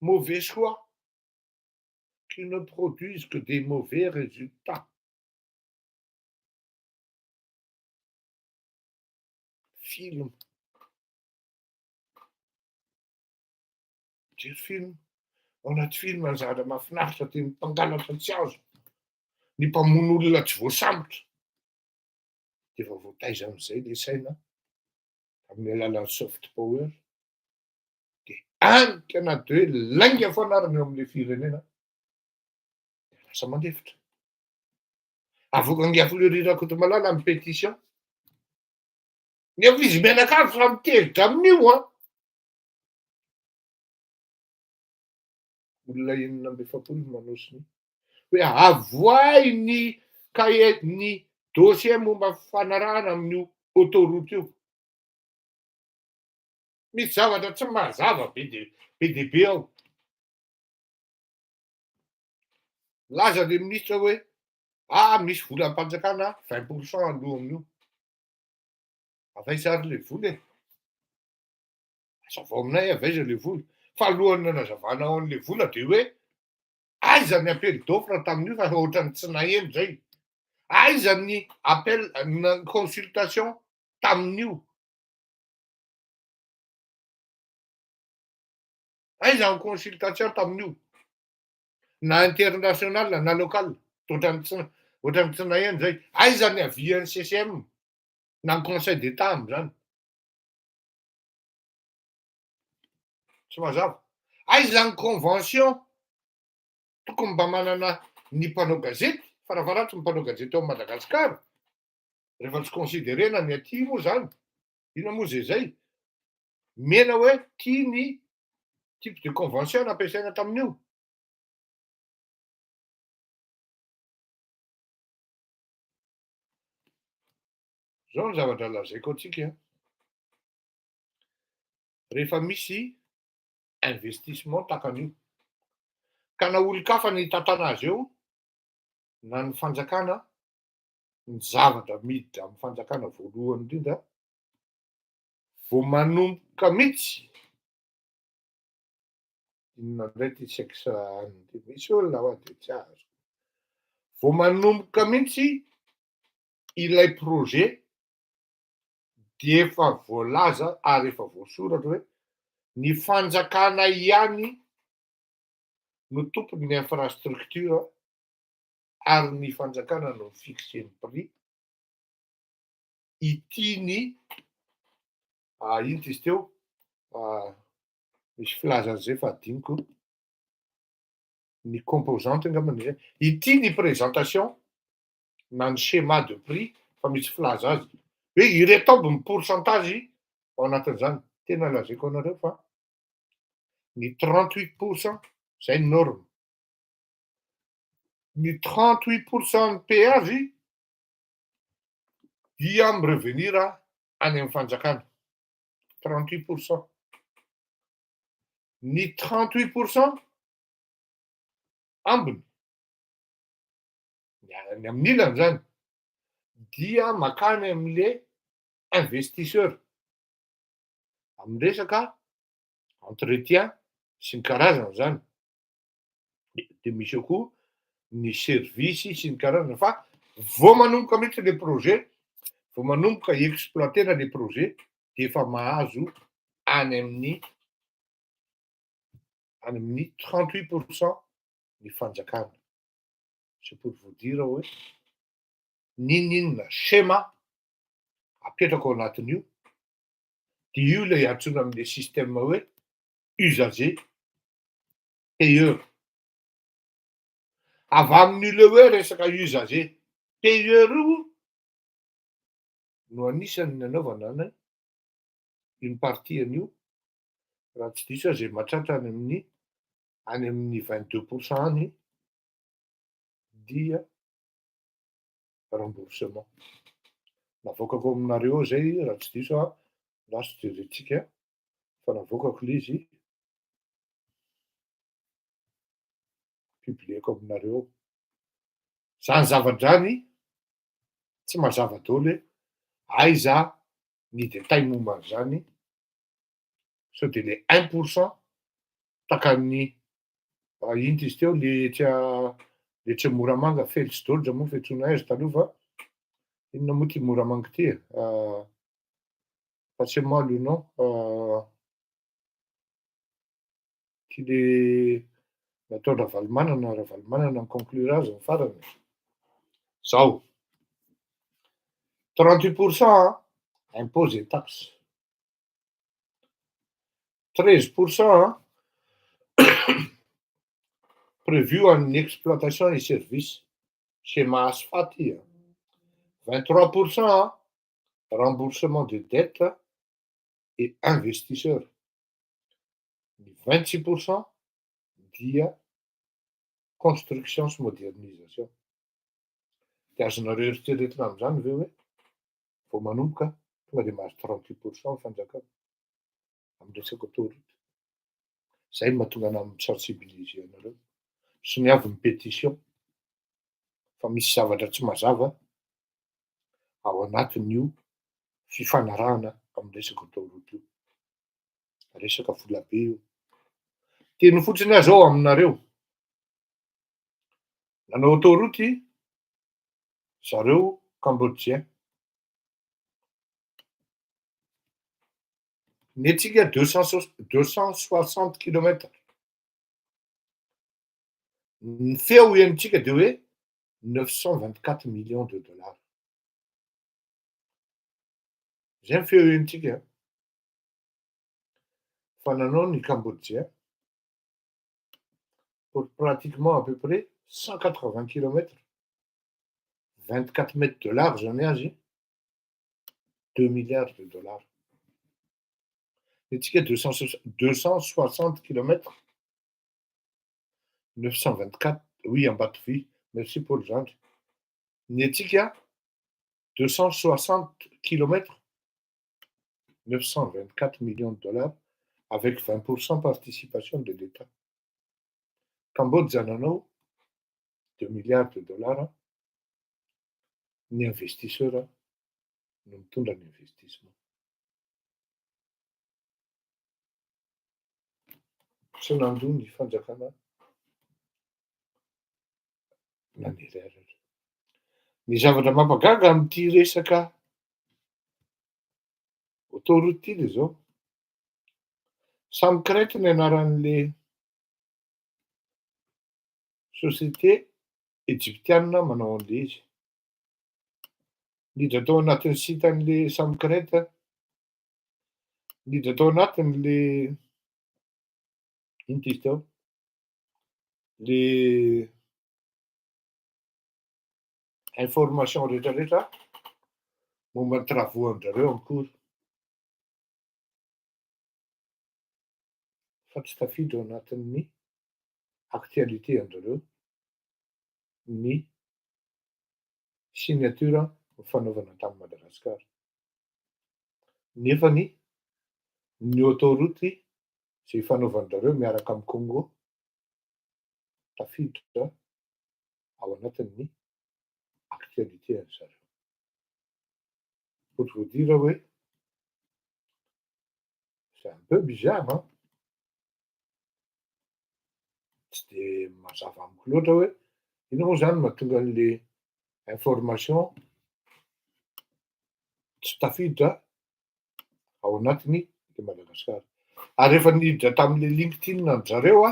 mauvais choix qui ne produisent que des mauvais résultats. Film. Mijery film. Ao anaty film ny zavatra mahafinaritra ty mpangalatra tsy azo. Ny mpamono olona tsy voasambotra. De efa voataiza am'izay le saina amin'ny alalan'ny soft power. De anika na de hoe lainga foanarany eo amin'le firenena. Lasa mandefitra. Avoaka fleurir koto malala amin'ny pétition. Nefa izy menakavy fa mitevitra amin'io a. Olona 9 manosiny hoe avoay ny cahier ny dossier momba fanarahana amin'io autoroute io. Misy zavatra tsy mazava be de be ao. Laza le ministra hoe misy volam-panjakana 20% aloha amin'io. Avaisary le vola e. Azavao aminay avaiza le vola. Fa alohany nanazavana ao an'le vola de hoe aiza ny appel d'offre tamin'io fa ohatrany tsy naheno zay. Aiza ny appel na consultation tamin'io. Aiza ny consultation tamin'io. Na international na local ohatrany tsy naheno zay. Aiza ny avian'ny CCM na ny conseil d'état am'zany. Tsy mazava. Aiza ny convention tokony mba manana ny mpanao gazety farafaharatry ny mpanao gazety ao Madagasikara rehefa tsy considerena ny aty moa zany. Ina moa zay mena hoe tia ny type de convention nampiasaina tamin'io. Zao ny zavatra lazaiko antsika. Rehefa misy investissement takan'io ka na olon-kafa ny tantana azy eo na ny fanjakana ny zavatra miditra amin'ny fanjakana voalohany indrindra vao manomboka mihitsy inona indray ty sexe any misy olona ao de tsy azo. Vao manomboka mihitsy ilay projet de efa voalaza ary efa voasoratra hoe ny fanjakana ihany no tompony ny infrastructure ary ny fanjakana no fixe ny prix itiany ino ty izy teo misy filazan'izay fa adiniko ny composante angambany zay ity ny présentation na ny schéma de prix fa misy filaza azy hoe ireto aby ny pourcentage ao anatin'izany tena lazaiko anareo fa ny 38% zay ny norme. Ny 38% ny péage dia mi-revenir any amin'ny fanjakana 38%. Ny 38% ambiny ny amin'ny ilany zany dia makany amin'le investisseur amin'ny resaka entretien sy ny karazana zany. De misy koa ny service sy ny karazana fa vao manomboka mihitsy le projet vao manomboka exploitena le projet de efa mahazo any amin'ny any amin'ny 38% ny fanjakana. C'est pour vous dire hoe ninninona schéma apetraka ao anatin'io, dia io ilay antsoina amin'ilay système hoe usager payeur. Avy amin'ilay hoe resaka usager payeur io no anisany nanaovana une partie an'io, raha tsy diso aho zay mahatratra any amin'ny 22% any dia remboursement. Navoakako aminareo zay raha tsy diso aho, na tsy jerentsika fa navoakako ilay izy publieko aminareo. Zany zava-drany tsy mazava daholo hoe aiza ny détail momban'izany, sao de le 1% takan'ny ino izy teo le tsy moramanga Félix Daudra moa fiantsoana azy taloha fa inona moa ty moramanga ty passez-moi le nom ty le natao Ravalomanana ny conclure azy ny farany. Zao 38% impôts et taxes, 13% prévu en exploitation et services, schéma ASFA ty, 23% remboursement de dettes et investisseurs, 26% dia construction sy modernisation. Dia azonareo eritreretina amin'izany ve hoe vao manomboka tonga dia mahazo 38% ny fanjakana amin'ny resaka autoroute. Zay no mahatonga anahy misensibiliser anareo sy ny avy ny pétition fa misy zavatra tsy mazava ao anatin'io fifanarahana amin'ny resaka autoroute io, resaka volabe io. Teny fotsiny aho zao aminareo, nanao autoroute zareo Cambodgien. Ny antsika 260 kilomètres. Ny feo iantsika dia hoe 924 millions de dollars. Zay ny feo iantsika. Fa nanao ny Cambodgien pour pratiquement à peu près 180 kilomètres, 24 mètres de large zany azy, 2 milliards de dollars. Ny antsika 260 kilomètres, 924, oui, Ambatovy, merci Paul Zandry. Ny antsika 260 kilomètres, 924 millions de dollars, avec 20% participation de l'État. Cambodge nanao 2 milliards de dollars, ny investisseur no mitondra ny investissement. Sy nandoa ny fanjakana nanereratra. Ny zavatra mampagaga amin'ity resaka autoroute ty dia zao, Samkret ny anaran'le société égyptienne manao an'le izy. Niditra tao anatin'ny sitan'le Samkret, niditra tao anatin'le ino ty izy tao, le information rehetrarehetra momba ny travaux-anjareo akory. Fa tsy tafiditra ao anatin'ny actualité anjareo ny signature fanaovana tamin'i Madagasikara. Nefany ny autoroute zay fanaovanjareo miaraka amin'ny Congo tafiditra ao anatin'ny actualité anjareo. Pour vous dire hoe c'est un peu bizarre, hein? Tsy de mazava amiko loatra hoe ino moa zany mahatonga an'le information tsy tafiditra ao anatin'ny Madagasikara. Ary rehefa niditra tamin'le LinkedIn an zareo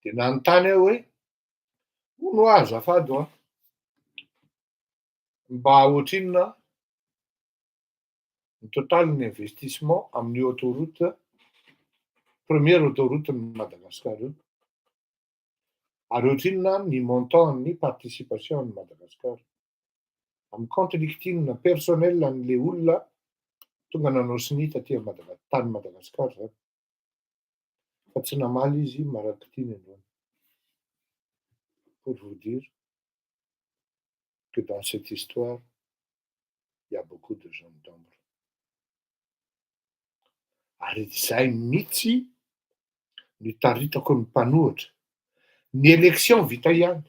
dia nanontany aho hoe hono azafady mba ohatrinona ny totalin'ny investissement amin'ny autoroute, première autoroute ny Madagasikara io. Ary ohatrinona ny montant ny participation ny Madagasikara. Amin'ny compte LinkedIn personnel an'le olona tonga nanao sinita tany Madagasikara zany. Fa tsy namaly izy marak'ity ny androany. Pour vous dire que dans cette histoire, il y a beaucoup de gens d'ombre. Ary zay mihitsy ny taritako ny mpanohitra. Ny élection vita ihany.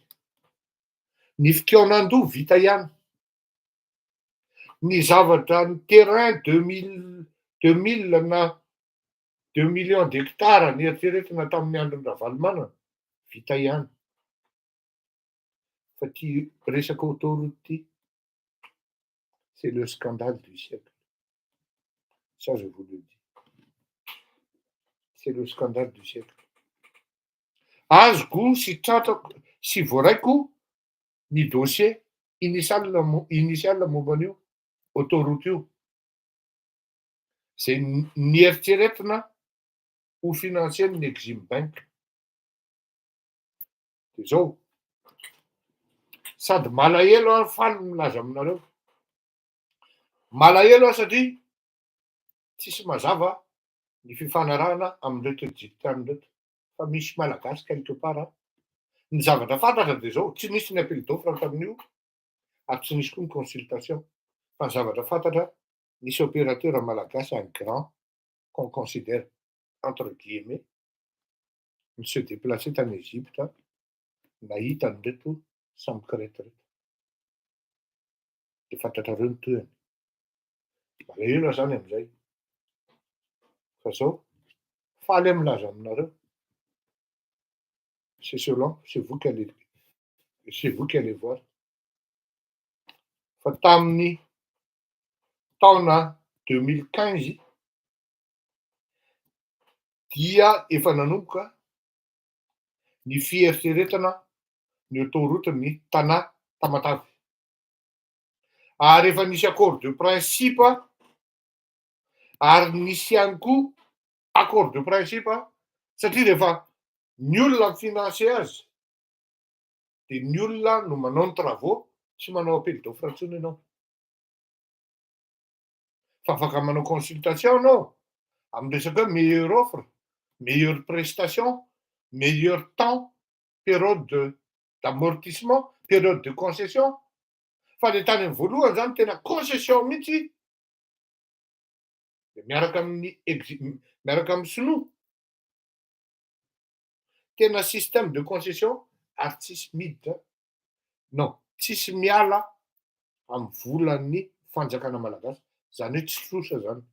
Ny fikeonandoha vita ihany. Ny zavatra ny terrain 2000 na 2 millions d'hectares nieritreretina tamin'ny andron'ny Ravalomanana vita ihany. Fa ty resaka autoroute ty, c'est le scandale du siècle. Ça, je vous le dis. C'est le scandale du siècle. Azoko sy tratrako sy voaraiko ny dossier initial momban'io autoroute io. Zay nieritreretina ho finansien'ny Exim Bank. De zao, sady malahelo aho faly milaza aminareo. Malahelo aho satria tsisy mazava ny fifanarahana amin'reto Egyptianina reto. Fa misy malagasy quelque part. Ny zavatra fantatra de zao, tsy nisy ny appel d'offre tamin'io, ary tsy nisy koa ny consultation. Fa ny zavatra fantatra, nisy opérateur malagasy un grand qu'on considère entre guillemets ny se déplacer tany Egypte nahita an'ireto sambokarety reto. De fantatrareo ny toerany. Malahelo zany amin'izay. Fa zao, faly milaza aminareo. C'est selon, c'est vous qui allez voir. Fa tamin'ny taona 2015 dia efa nanomboka ny fieritreretana ny autoroute ny Tana Tamatavy. Ary efa nisy accord de principe ary nisy ihany koa accord de principe satria rehefa ny olona financer azy dia ny olona no manao ny travaux tsy manao appel d'offre intsony ianao. Fa afaka manao consultation anao amin'ny resaka hoe meilleure offre, meilleure prestation, meilleur temps, période d'amortissement, période de concession. Fa ny tany amin'ny voalohany zany tena concession mihitsy. De miaraka amin'ny sinoa. Tena système de concession ary tsisy miditra. Non, tsisy miala amin'ny volan'ny fanjakana malagasy. Zany hoe tsy trosa zany.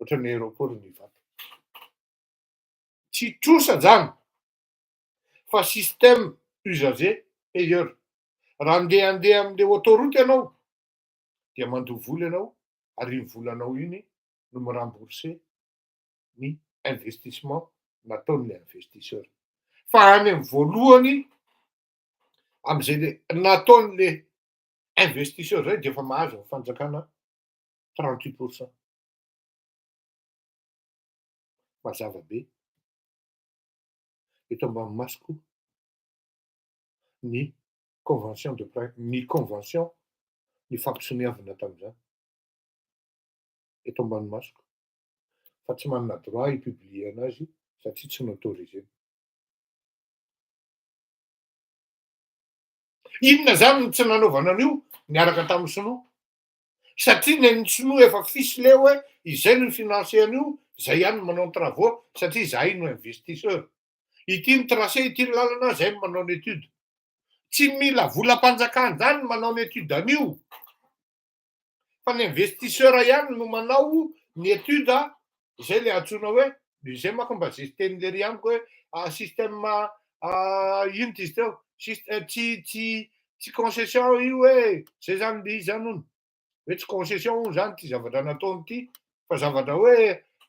Ohatran'ny aéroport ny Ivata. Tsy trosa zany. Fa système usager payeur. Raha andeha amin'le autoroute ianao dia mandoha vola ianao ary iny volanao iny no mirembourser ny investissement nataon'le investisseur. Fa any amin'ny voalohany amin'izay nataon'le investisseur zay dia efa mahazo ny fanjakana 38%. Mazava be. Eto ambany masoko ny convention ny fampisoniavana tamin'izany. Eto ambany masoko. Fa tsy manana droit hipublier anazy satria tsy noautorisé. Inona zany ny tsy nanaovana an'io niaraka tamin'ny sinoa? Satria ny sinoa efa ficelé hoe izay no financer an'io, zay ihany no manao ny travaux satria zay no investisseur. Ity ny tracé, ity ny lalana, zay no manao ny étude. Tsy mila volam-panjakana zany manao ny étude an'io. Fa ny investisseur ihany no manao ny étude, izay le antsoina hoe, izay manko mba zay tenin'le ry amiko hoe système ino izy teo, tsy concession io hoe zay zany le izy zany hono. Hoe tsy concession hono zany ty zavatra nataony ty, fa zavatra hoe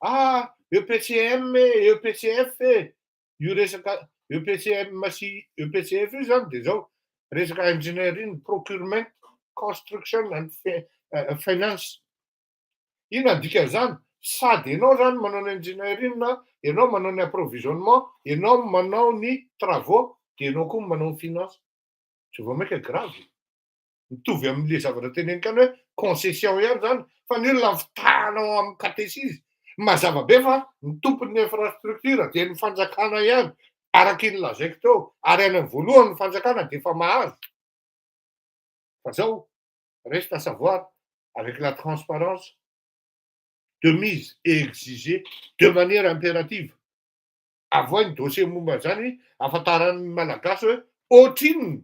EPCM e EPCF io resaka EPCM sy EPCF io zany de zao resaka engineering, procurement, construction and finance. Ino dikan'izany? Sady ianao zany manao ny engineering, ianao manao ny approvisionnement, ianao manao ny travaux, de ianao koa manao ny finance. Tsy vao maika gravy. Mitovy amin'le zavatra teneniko any hoe concession ihany zany, fa ny olona fitahanao amin'ny catéchisme. Mazava be fa ny tompon'ny infrastructure dia ny fanjakana ihany, araky ny lazaiko teo, ary any amin'ny voalohany ny fanjakana dia efa mahazo. Fa zao, reste à savoir, avec la transparence, de mise et exiger de manière impérative. Avoiny dossier momba zany, afantaran'ny malagasy hoe ohatrinony.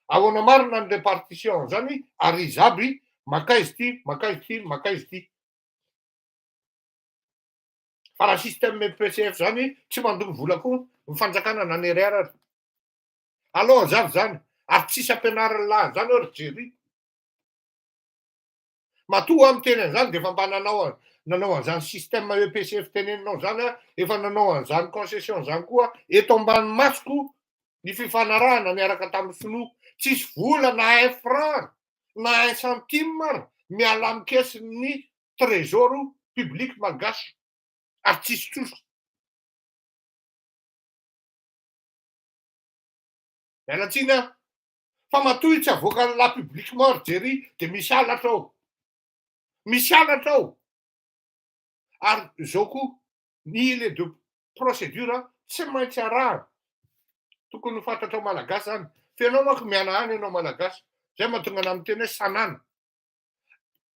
Ahoana marina ny répartition zany, ary izy aby maka izy ty, maka izy ty, maka izy ty. Fa raha système EPCF zany, tsy mandoko vola koa ny fanjakana na ny RR. Alao zavy zany, ary tsisy ampianarana lahy zany ry jery. Matoa amin'ny teny an'izany dia efa mba nanao an'izany système EPCF teneninao zany, efa nanao an'izany concession zany koa eto ambany masoko ny fifanarahana niaraka tamin'ny sinoa. Tsisy vola na 1 franc na 1 centime miala amin'ny kesin'ny trésor public malagasy, ary tsisy troso. Mialatsiny a, fa matoa tsy avoaka ny la publiquement ry jery dia misy halatra ao. Misy halatra ao. Ary zao koa ny le de procédure tsy maintsy arahana. Tokony ho fantatrao malagasy zany. Fa ianao manko miana any ianao malagasy. Zay mahatonga ana amin'ny teny hoe sanana.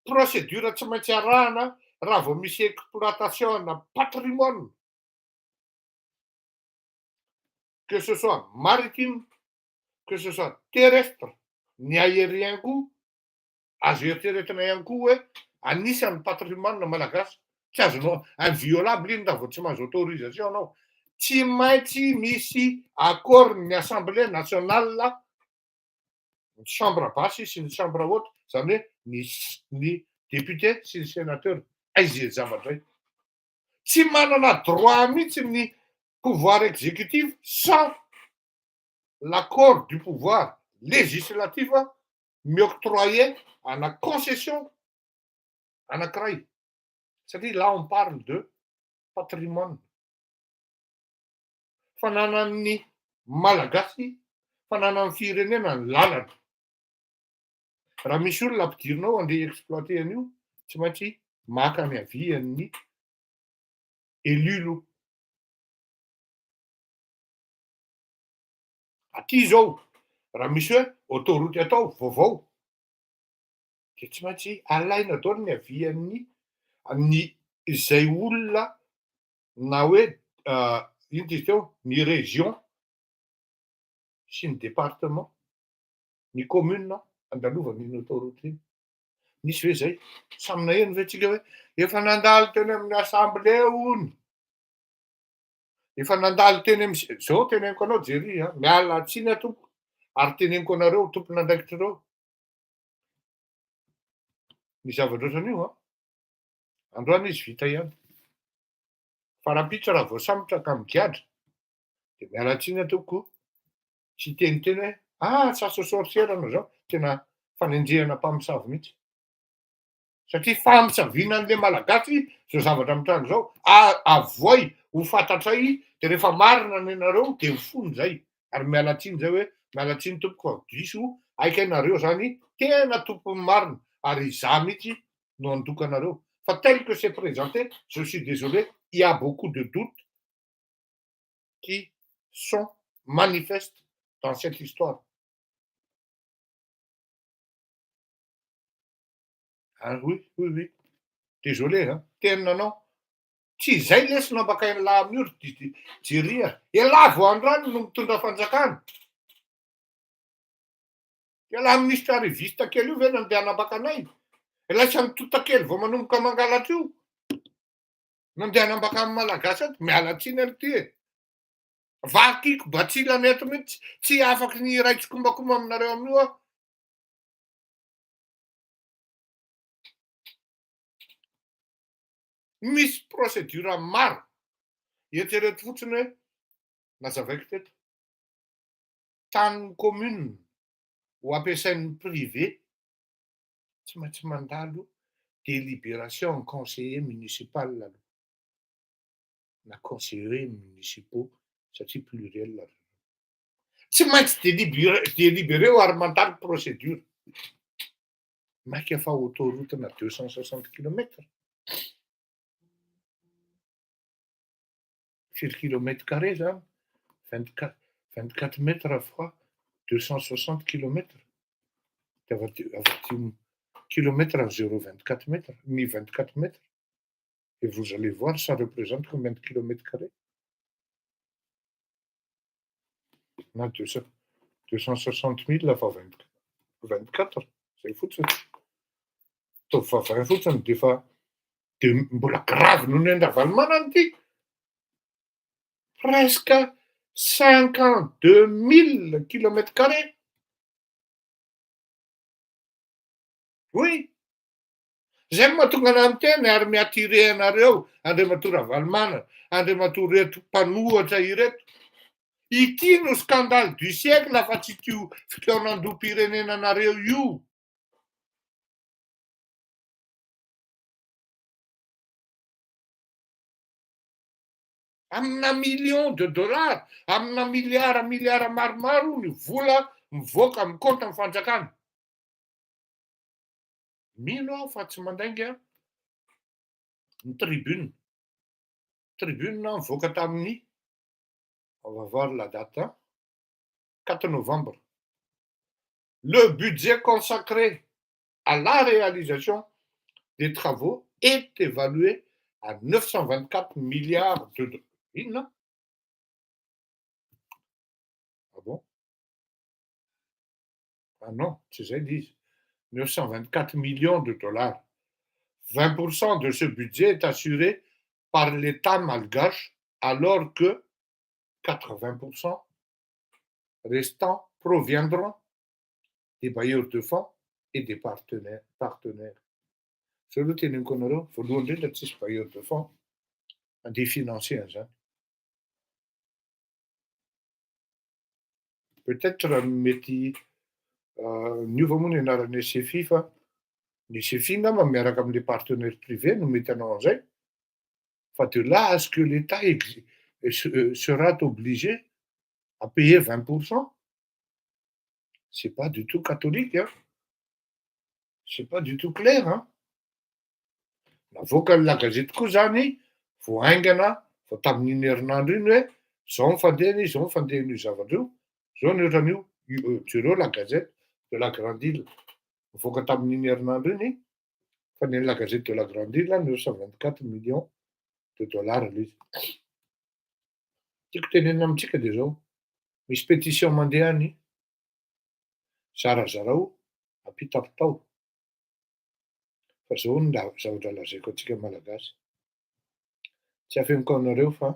Procédure tsy maintsy arahana raha vao misy exploitation na patrimoine. Que ce soit maritime, que ce soit terrestre, ny aérien koa, azo eritreretina ihany koa hoe anisan'ny patrimoine malagasy. Tsy azonao inviolable iny raha vao tsy mahazo autorisation anao. Tsy maintsy misy accord ny Assemblée nationale, ny chambre basse sy ny chambre haute, zany hoe ny député sy ny sénateur. Aiza zavatra io. Tsy manana droit mihitsy ny pouvoir exécutif sans l'accord du pouvoir législatif mi-octroyer ana concession anankiray. Satria là on parle de patrimoine. Fananan'ny malagasy, fananan'ny firenena ny lalana. Raha misy olona ampidirinao andeha exploiter an'io, tsy maintsy maka ny avian'ny élu. Aty zao, raha misy hoe autoroute atao vaovao, dia tsy maintsy alaina daholo ny avian'ny izay olona na hoe ino izy teo, ny région sy ny département, ny commune andalovana iny autoroute iny. Nisy ve zay? Samy naheno ve tsika hoe efa nandalo teny amin'ny assemblée hony. Efa nandalo teny amin'ny zao teneniko anao jery a, miala tsiny a tompo, ary teneniko anareo tompon'andraikitrareo. Ny zavatra ohatran'io a, androany izy vita ihany. Fa rapitra raha voasambotra ka migadra, dia miala tsiny a tompoko. Tsy teniteny hoe sasa sorcière anao zao, tena fanenjehana mpamosavy mihitsy. Satria fahamisaviana an'le malagasy zao zavatra amitrano zao, avoay ho fantatray, dia rehefa marina ny anareo dia mifony zay. Ary miala tsiny zay hoe miala tsiny tompoko fa diso aika ianareo zany tena tompony marina, ary izaho mihitsy no andoko anareo. Fa tel que c'est présenté, je suis désolé, il y a beaucoup de doutes qui sont manifestes dans cette histoire. Ah oui. Désolé, hein. Tena anao. Tsy izay lesona ambakainy lahy amin'ny io jery a. Ialahy vao androany no mitondra fanjakana. Ialahy ministre arriviste kely io ve nandeha hanambaka anay? Laisa mitota kely vao manomboka mangalatra io. Nandeha hanambaka amin'ny malagasy ato, miala tsiny an'ity e. Vakiko batsilana eto mihitsy, tsy afaky ny raitsy kombakomba aminareo amin'io aho. misy procédura maro. Eritrereto fotsiny hoe nazavaiko teto. Tany commune ho ampiasain'ny privé, tsy maintsy mandalo délibération conseiller municipal aloha. Na conseillers municipaux satria pluriel ary. Tsy maintsy délibéré ary mandalo procédure. Maika fa autoroute na 260 kilomètres. Firy kilomètres carrés zany? 24 mètres fois 260 kilomètres. Kilomètres à 0,24 mètres, 24 mètres. Et vous allez voir, ça représente combien de kilomètres carrés? Non, 260 000 la fois 24. C'est fotsiny. Ataovy vavany fotsiny dia efa mbola grave noho ny an-davalomana ity. Presque 52 000 kilomètres carrés. Oui. Zay no mahatonga anahy miteny ary miatire anareo, Andriamatoa Ravalomanana, Andriamatoa reto mpanohatra ireto. Ity no scandale du siècle fa tsy tio fitaonandrom-pirenenanareo io. Amina million de dollars, amina miliara maromaro ny vola mivoaka amin'ny compte amin'ny fanjakana. Mino aho fa tsy mandainga ny tribune. Tribune mivoaka tamin'ny, on va voir la date, 4 novembre. Le budget consacré à la réalisation des travaux est évalué à 924 milliards de dollars. Ah bon? Ah non, c'est ça qu'ils disent. 924 millions de dollars. 20% de ce budget est assuré par l'État malgache, alors que 80% restants proviendront des bailleurs de fonds et des partenaires. Selon tenir compte, il faut demander de ces bailleurs de fonds à des financiers. Peut-être mety niova moa ny anaran'ny SFI fa ny SFI ngamba miaraka amin'ny partenaire privé no mety hanao an'izay. Fa de là à ce que l'État sera obligé à payer 20%. C'est pas du tout catholique, hein. C'est pas du tout clair, hein. Navoaka la gazetiko zany, vao aingana, vao tamin'iny herinandro iny hoe zao ny fandehany zavatra io, zao ny ohatran'io, jereo la gazette de la Grande Île. Nivoaka tamin'iny herinandro iny, fandehany la gazette de la Grande Île, 924 millions de dollars ilay izy. Tiako tenenina amintsika dia zao, misy pétition mandeha any, zarazarao ampita-potao. Fa zao ny zavatra lazaiko antsika malagasy. Tsy afenoko anareo fa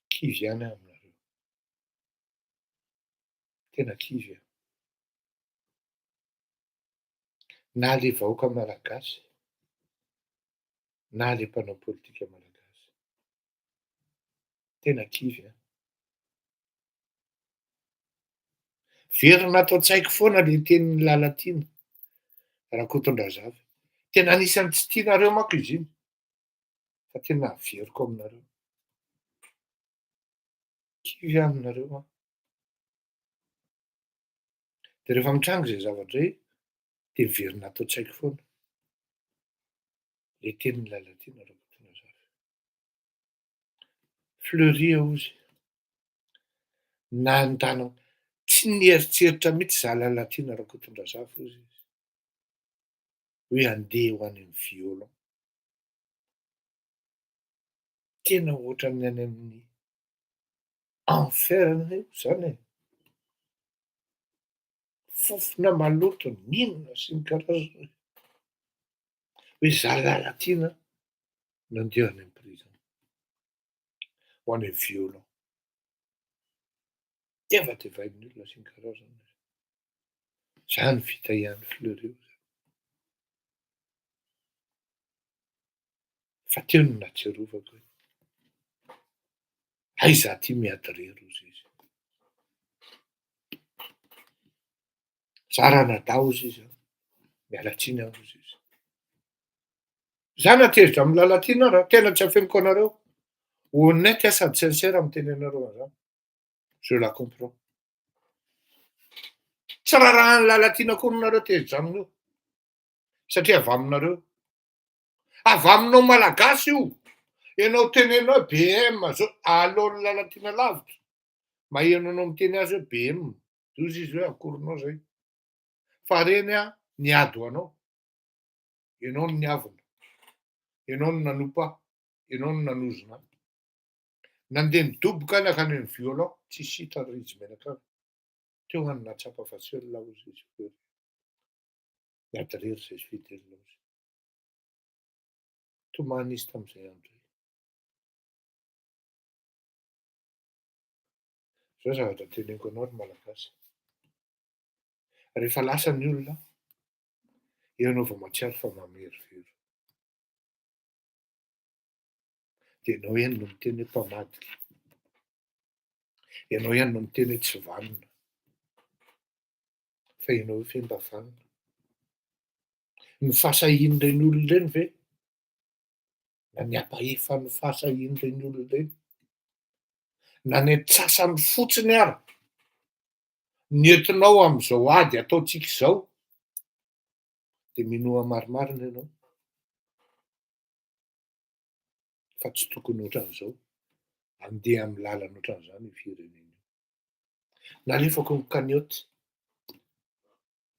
kivy ihany aminareo. Tena kivy. Na le vahoaka malagasy, na le mpanao politika malagasy. Tena kivy. Verina ato an-tsaiko foana le tenin'ny Lalatina, Rakotondrazafy. Tena anisan'ny tsy tianareo manko izy iny. Fa tena averiko aminareo. Kivy aminareo. Dia rehefa mitrango izay zavatra izay, dia verina ato an-tsaiko foana. Le tenin'ny Lalatina, Rakotondrazafy. Fleury hozy. Nantanao. Tsy nieritseritra mihitsy za Lalatina Rakotondrazafy hozy. Hoe andeha ho any amin'ny violon. Tena ohatran'ny any amin'ny enfer zany e. Fofona maloto, ninona sy ny karazany. Hoe za Lalatina nandeha any amin'ny prison. Ho any amin'ny violon. Devadevain'ny olona sy ny karazany. Zany vita ihany Fleury. Fa teo ny natsiarovako hoe aiza ty miady rozy izy. Za raha nadao izy izy mialatsiny aho rozy izy. Za natezitra amin'ny lalatiana raha tena tsy afeniko anareo. Honnête a sady sincère miteny anareo an'izany. Je la comprends. Tsy raha ny lalatiana koa nareo tezitra amin'io. Satria avy aminareo. Avy aminao malagasy io. Ianao tenenao BM zao alohan'ny lalatiana lavitra. Maheno anao miteny azy hoe BM. Dozy izy hoe akoronao zay. Fa reny a niady ho anao. Ianao no niavina. Ianao no nanompa. Ianao no nanozona. Nandeha nidoboka any akany ny violon. Tsisy hita rizy menaka. Teo any natsapa fahasoely la ozy izy. Miady rery zay sy fidelina ozy. Tomany izy tamin'izay andro. Zao zavatra teneniko anao ry malagasy. Rehefa lasa ny olona, eo anao vao mahatsiaro fa mamerovero. Dia ianao ihany no miteny hoe mpamadika. Ianao ihany no miteny hoe tsy vanona. Fa ianao hoe fembavana. Ny fasahian'ireny olona ireny ve? Na ny apahefa ny fasahian'ireny olona ireny. Na ny antsasany fotsiny ary. Nentinao amin'izao ady ataontsika izao. Dia minoa marimarina ianao. Fa tsy tokony ohatran'izao. Andeha amin'ny lalana ohatran'izany ny firenena. Nalefako ny kanioty.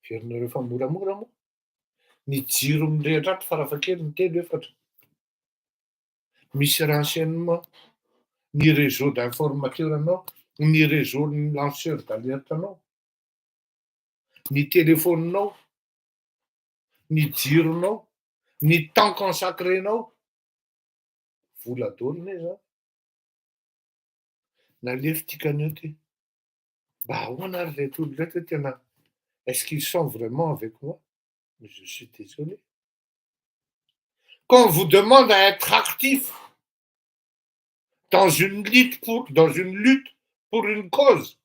Ferinareo fa moramora moa. Ny jiro mirehitra ato farafahakeliny ny telo efatra. Misy renseignement. Ny réseau d'informateur anao. Ny réseau ny lanceur d'alerte anao. Ny téléphone-nao. Ny jironao. Ny temps consacré-nao. Vola daolina izy a. Nalefy ty kanioty. Bah ahoana ary reto olona reto tena. Est-ce qu'ils sont vraiment avec moi? Mais je suis désolé. Quand on vous demande à être actif dans une lutte pour une cause,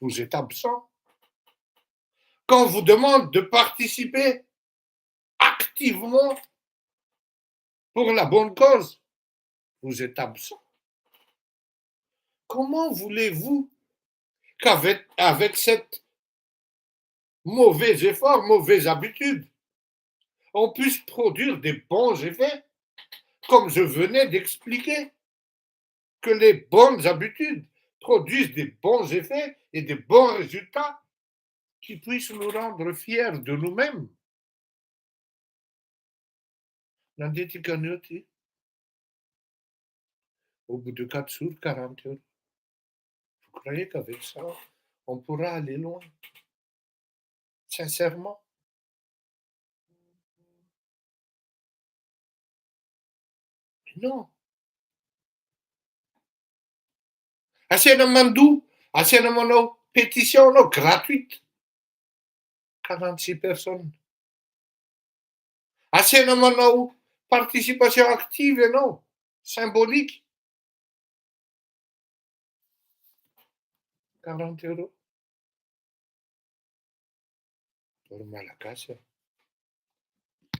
vous êtes absent. Quand on vous demande de participer activement pour la bonne cause, vous êtes absent. Comment voulez-vous qu'avec cette mauvais effort, mauvaise habitude, on puisse produire des bons effets, comme je venais d'expliquer, que les bonnes habitudes produisent des bons effets et des bons résultats qui puissent nous rendre fiers de nous-mêmes. Nandeti kanioty, au bout de 4 jours, 40 heures. Vous croyez qu'avec ça, on pourra aller loin? Sincèrement? Non. Asiana mandou, asiana manao pétition anao gratuite. 46 personnes. Asiana manao participation active ianao, symbolique. 40 euros. Ry malagasy.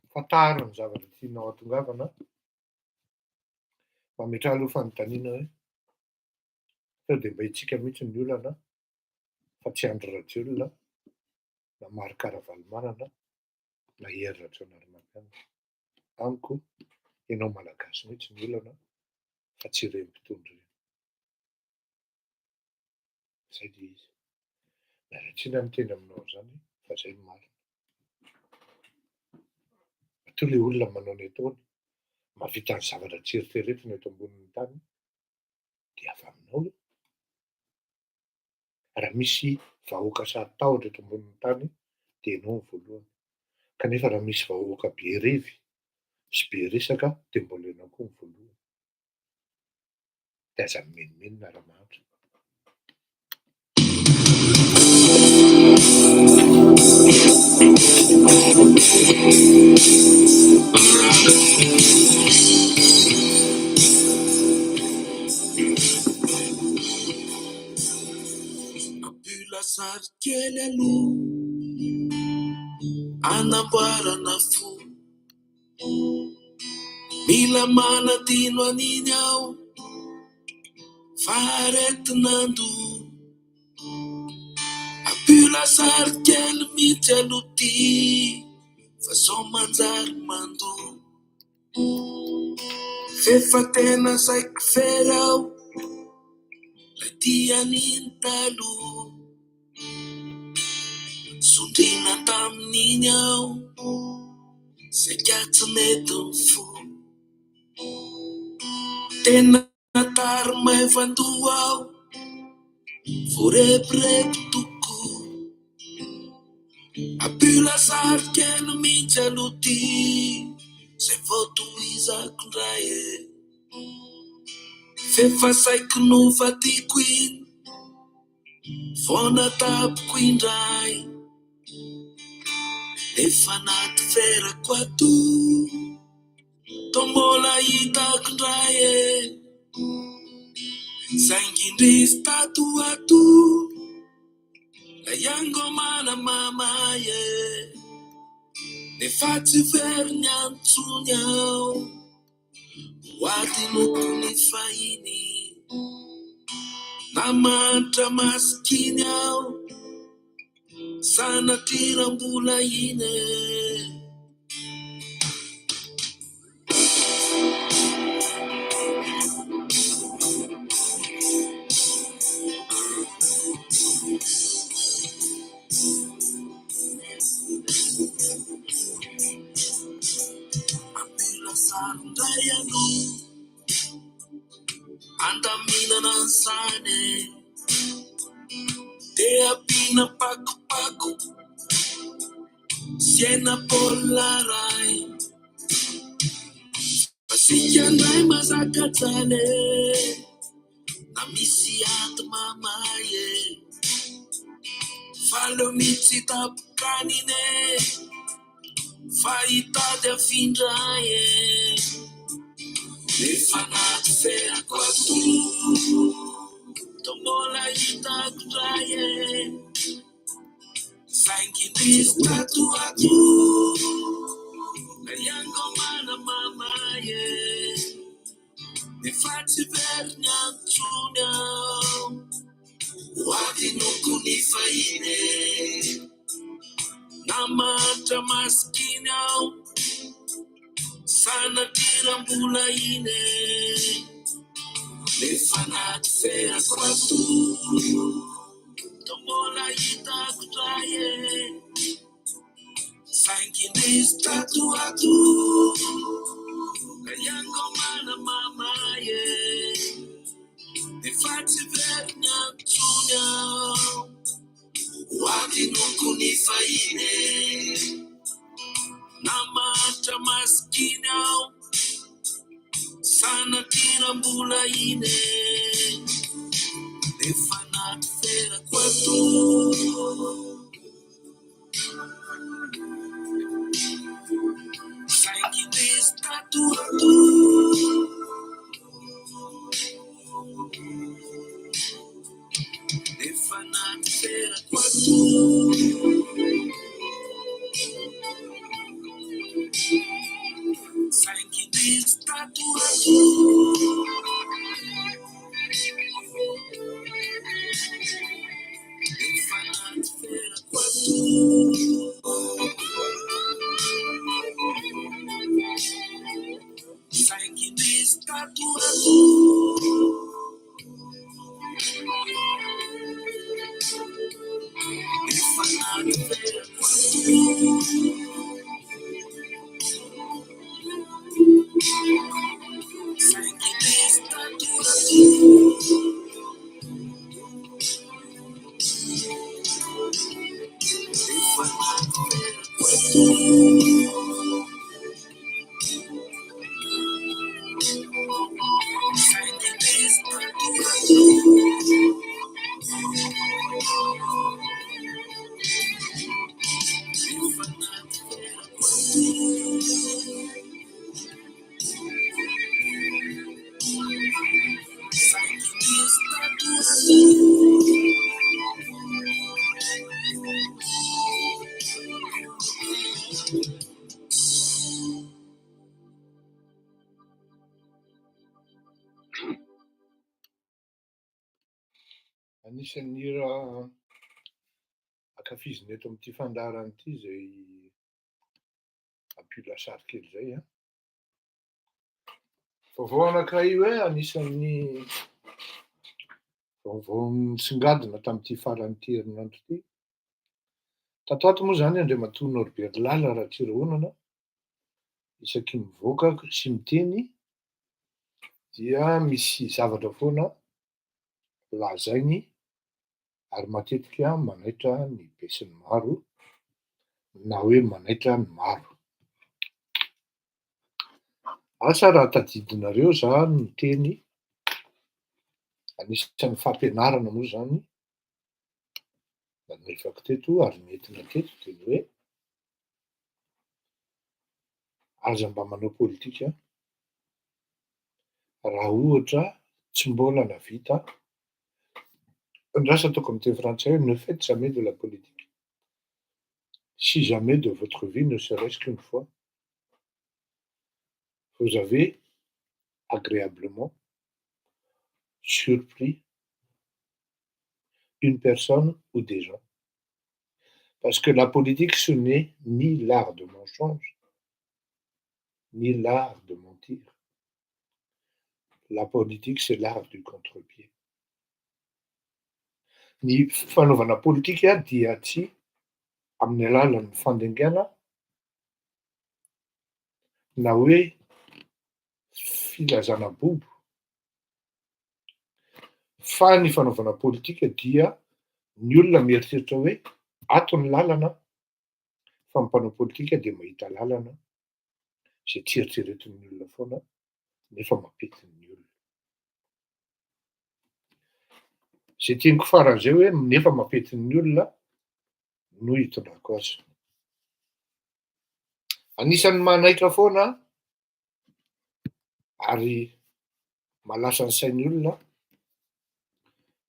Fataro ny zavatra tianao hatongavana. Mametra aloha fanontaniana hoe sao dia mba hitsika mihitsy ny olana fa tsy andro ratsy olona na maro karavalomana na heratra anaromakany. Amiko ianao malagasy mihitsy ny olana fa tsy rem-pitondra. Zay dia izy. Mialatsiny miteny aminao zany fa zay no marina. Toa ilay olona manao ny ataony mahavita ny zavatra tsy eritreretina eto ambonin'ny tany dia avy aminao. Raha misy vahoaka sahatahotra eto ambonin'ny tany dia ianao ny voalohany. Kanefa raha misy vahoaka be revy sy be resaka dia mbola ianao koa ny voalohany. Dia aza menomenona Andriamanitra. sary kely aloha anamboarana fo. Mila manadino aniny aho fa aretinando. Apila sary kely mihitsy aloha ty fa sao manjary mando. Fefa tena saiko fery aho la ty aniny taloha. Sondrina tamin'iny aho saika tsy mety fo. Tena tary mahay fandoha aho voarepirepy toko. Apila sary kely mihitsy aloha ty zay vao tohizako ndray e. Fefa saiko nofatiko iny vao natapiko indray. Efa naty ferako ato to mbola hitako ndray e. Saingindrisy tato ato la iangomana mamay e. Nefa tsy very ny antsony aho hoadinoko ny fahiny. Namanitra masikiny aho sanatiram-bola iny e. Apila sary ndray aloha andaminana ny sane de apina pakopako siena baolina ray. Masika ndray mazaka jale na misy ato mamay e. Falo mitsy tapokanine fa hitady afindray e. Efa naty ferako ato to mbola hitako ndray e. Saingindrisy tato ato la iangomana mamay e. Nefa tsy very ny antsony aho hoadinoko ny fahiny. Namanitra masikiny aho sanatiram-bola iny. Nefa naty ferako ato to mbola hitako ndray e. Saingindrisy tato ato la iangomana mamay e. Nefa tsy very ny antsony aho hoadinoko ny fahiny. Namanitra masikiny aho sanatiram-bola iny. Nefa naty ferako ato saingindrisy tato ato nefa naty ferako ato saingindrisy tato ato nefa naty ferako ato saingindrisy tato ato nefa naty ferako ato saingindrisy tato ato nefa naty ferako ato Anisan'ny raha ankafiziny eto amin'ity fandaharana ity zay ampio lasary kely zay a. Vaovao anankiray io hoe anisan'ny vaovao nisongadina tamin'ity faran'ity herinandro ity. Tatoato moa zany Andriamatoa Norbert Lala Ratsirahonana isaky mivoaka sy miteny dia misy zavatra foana lazainy ary matetika manaitra ny be sy ny maro na hoe manaitra ny maro. Asa raha tadidinareo za ny teny anisan'ny fampianarana moa zany nanefako teto ary nentina teto de hoe aza mba manao politika raha ohatra tsy mbola navita. Andrasa ataoko amin'ny teny frantsay ne faites jamais de la politique si jamais de votre vie ne serait-ce qu'une fois vous avez agréablement surpris une personne ou des gens. Parce que la politique, ce n'est ni l'art de mensonge, ni l'art de mentir. La politique, c'est l'art du contre-pied. Ny fanaovana politika dia tsy amin'ny alalan'ny fandengana na hoe filazana bobo fa ny fanaovana politika dia ny olona mieritreritra hoe ato ny lalana fa ny mpanao politika dia mahita lalana zay tsy eritreretin'ny olona foana nefa mampitin'ny olona. Zay tianiko faran'izay hoe nefa mampitin'ny olona no hitondrako azy. Anisan'ny manaitra foana ary malasa ny sain'ny olona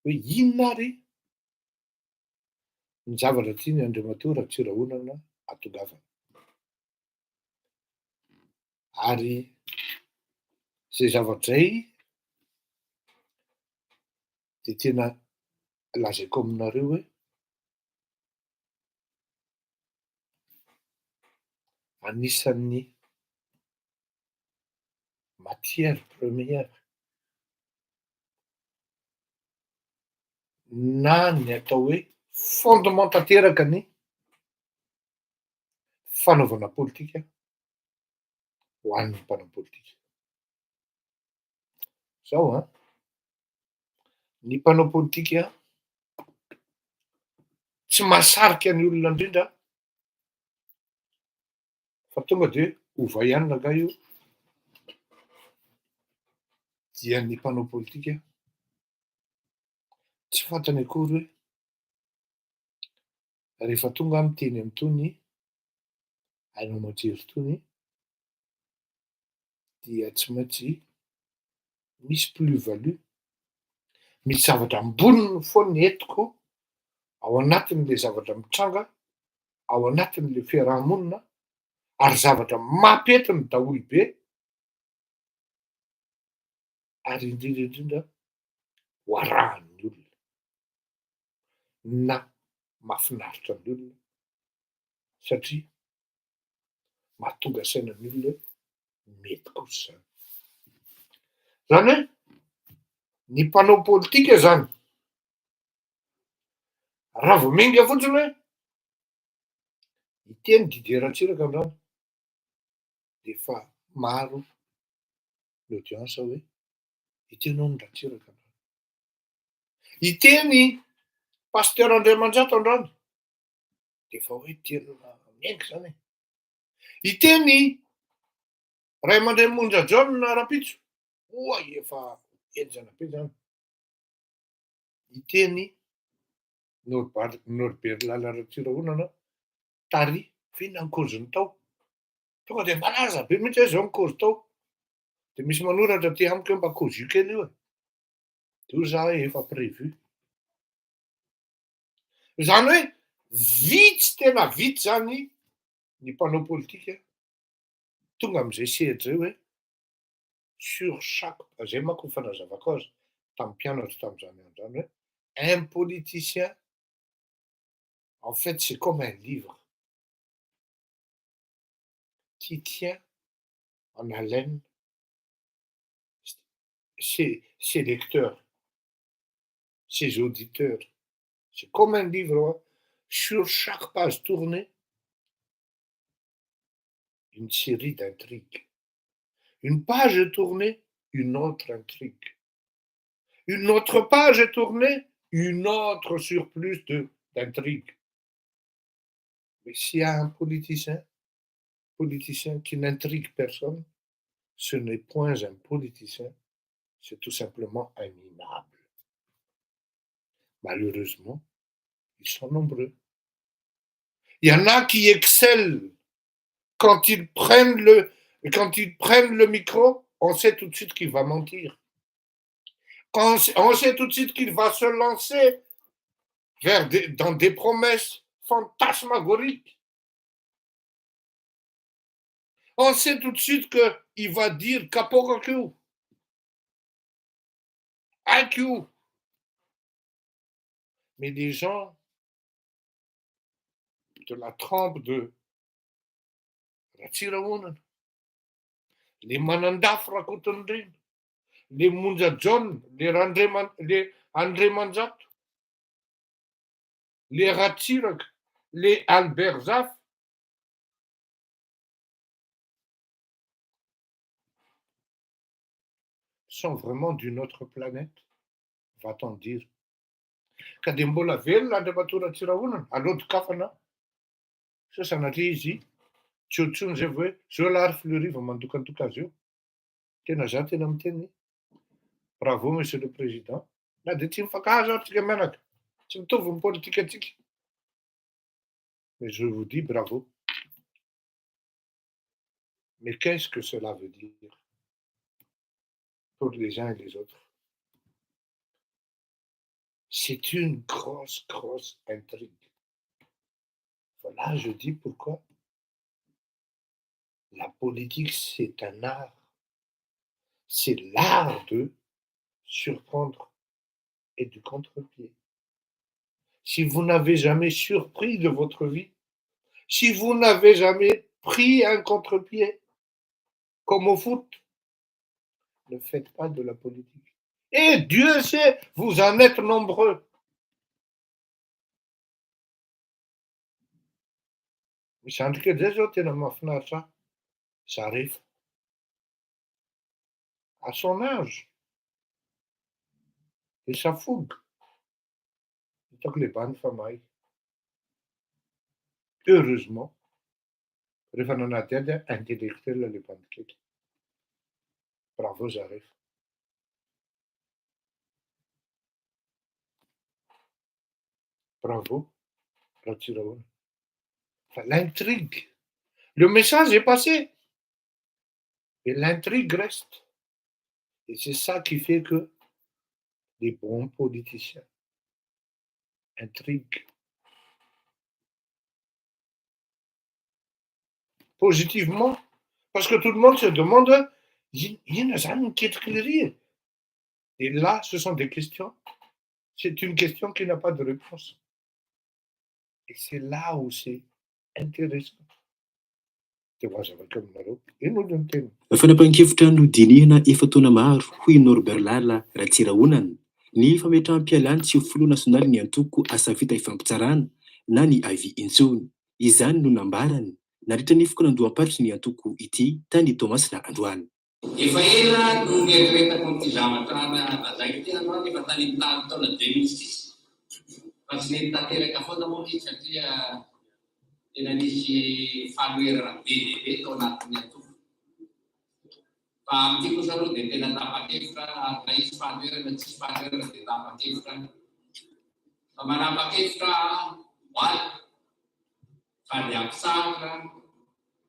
hoe inona ary ny zavatra tiany Andriamatoa Ratsirahonana hatongavana. Ary zay zavatra zay de tena lazaiko aminareo hoe anisan'ny matière première na ny atao hoe fondement tanteraka ny fanaovana politika ho an'ny mpanao politika. Zao a, ny mpanao politika tsy mahasarika ny olona indrindra fa tonga de ovay ihany rangahy io dia ny mpanao politika tsy fantany akory hoe rehefa tonga miteny amin'tony hainao majery tony dia tsy maintsy misy plus-value, misy zavatra amboniny foana ny entiko ao anatin'le zavatra mitranga ao anatin'le fiarahamonina ary zavatra mampetiny daholo be ary indrindraindrindra ho arahan'ny olona na mahafinaritra ny olona satria mahatonga sainan'ny olona hoe mety kosa zany. Zany hoe ny mpanao politika zany raha vao menga fotsiny hoe iteny Didier Ratsiraka androany de efa maro ny audience hoe iteny hono Ratsiraka androany. Iteny pasteur Andriamanjato androany de efa hoe tena miainga zany e. Iteny Ray aman-dreny Monja John Rapitso, oay efa enjana be zany. Iteny Norbert Lala Ratsirahonana tary ve nankojiny tao tonga de malaza be mihitsy hoe zao nikozy tao de misy manoratra aty amiko hoe mba kozy io kely io e de hoy za hoe efa prévu. Zany hoe vitsy tena vitsy zany ny mpanao politika tonga am'izay sehatra zay hoe sur chaque zay manko ny fanazavako azy tamin'ny mpianatra tamin'izany andro zany hoe Un politicien, en fait, c'est comme un livre qui tient en haleine ses lecteurs, ses auditeurs. C'est comme un livre, hein. Sur chaque page tournée, une série d'intrigues. Une page tournée, une autre intrigue. Une autre page tournée, une autre surplus d'intrigues. Mais s'il y a un politicien qui n'intrigue personne, ce n'est point un politicien, c'est tout simplement un minable. Malheureusement, ils sont nombreux. Il y en a qui excellent quand ils prennent le micro, on sait tout de suite qu'il va mentir. On sait tout de suite qu'il va se lancer dans des promesses fantasmagoriques. On sait tout de suite qu'il va dire caporacu, IQ. Mais les gens de la trempe de Ratsiraunen, les Manandafra Kotondrin, les Munza John, les André Manzat, les Ratsirak, les Albert Zaf, sont vraiment d'une autre planète, va-t-on dire. Kadimbola Vella de Batura Tiraunen, à l'autre Kafana, ça n'a rien ici. Tchotchun, je veux, je l'art fleuri, vraiment, tout cas, Tenajat et Namteni. Bravo, monsieur le président. Là, des teams Fakaja, tu es tu me trouves une politique éthique. Mais je vous dis bravo. Mais qu'est-ce que cela veut dire pour les uns et les autres? C'est une grosse intrigue. Voilà, je dis pourquoi. La politique, c'est un art. C'est l'art de surprendre et du contre-pied. Si vous n'avez jamais surpris de votre vie, si vous n'avez jamais pris un contre-pied, comme au foot, ne faites pas de la politique. Et Dieu sait, vous en êtes nombreux. Mais c'est que des autres, ça arrive à son âge. Et ça fougue. Donc les bonnes familles. Heureusement, les familles intellectuelles, les bonnes clics. Bravo, j'arrive. Bravo, Ratsiraunen. Enfin, l'intrigue. Le message est passé. Et l'intrigue reste. Et c'est ça qui fait que les bons politiciens intriguent positivement. Parce que tout le monde se demande, et là, ce sont des questions. C'est une question qui n'a pas de réponse. Et c'est là où c'est intéressant. Fanapahan-kevitra no dinihana efa taona maro hoy Norbert Lala Ratsirahonana ny fametram-pialany tsy ho filoha nasionaly ny antoko asa vita ifampitsarana na ny avi intsony. Izany no nambarany nandritra ny fokon'Andohamparitra ny antoko ity tany Tomasina Androany. Efa ela no mieritetako ny zavatra vazaiko ty androany efa tany amin'ny tany taona 2006. Fa tsy nety tanteraka foana moa izy satria tena nisy fanoherana be dia be tao anatin'ny antoko. Fa amin'ity kosa aloha dia tena tapa-kevitra na isy fanoherana tsisy fanoherana dia tapa-kevitra. Fa manapa-kevitra hoaly fa ny ampisahatra